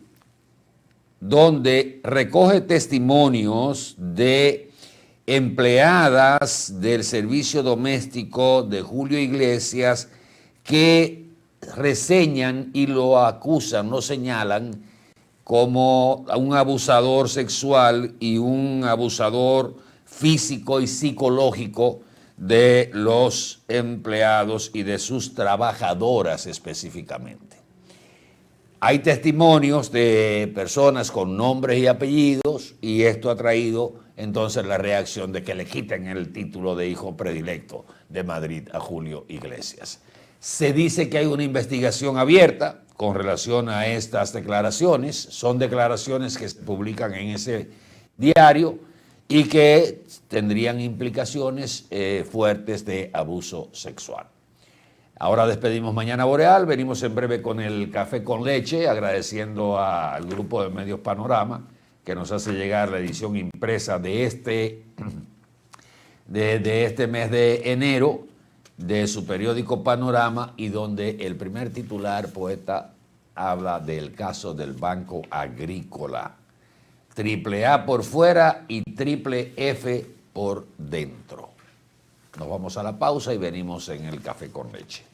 donde recoge testimonios de empleadas del servicio doméstico de Julio Iglesias que reseñan y lo acusan, lo señalan como un abusador sexual y un abusador físico y psicológico de los empleados y de sus trabajadoras específicamente. Hay testimonios de personas con nombres y apellidos, y esto ha traído entonces la reacción de que le quiten el título de hijo predilecto de Madrid a Julio Iglesias. Se dice que hay una investigación abierta con relación a estas declaraciones. Son declaraciones que se publican en ese diario y que tendrían implicaciones fuertes de abuso sexual. Ahora despedimos Mañana Boreal, venimos en breve con el café con leche, agradeciendo al grupo de Medios Panorama que nos hace llegar la edición impresa de este mes de enero de su periódico Panorama, y donde el primer titular, poeta, habla del caso del Banco Agrícola. Triple A por fuera y triple F por dentro. Nos vamos a la pausa y venimos en el café con leche.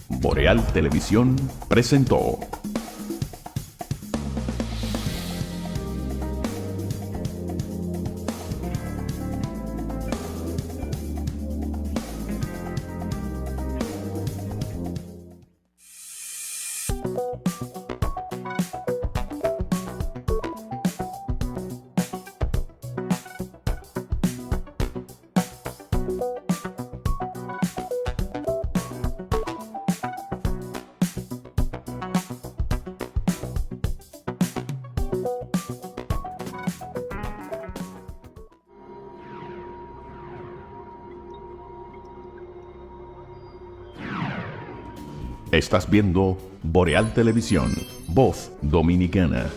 Boreal Televisión presentó Estás viendo Boreal Televisión, voz dominicana.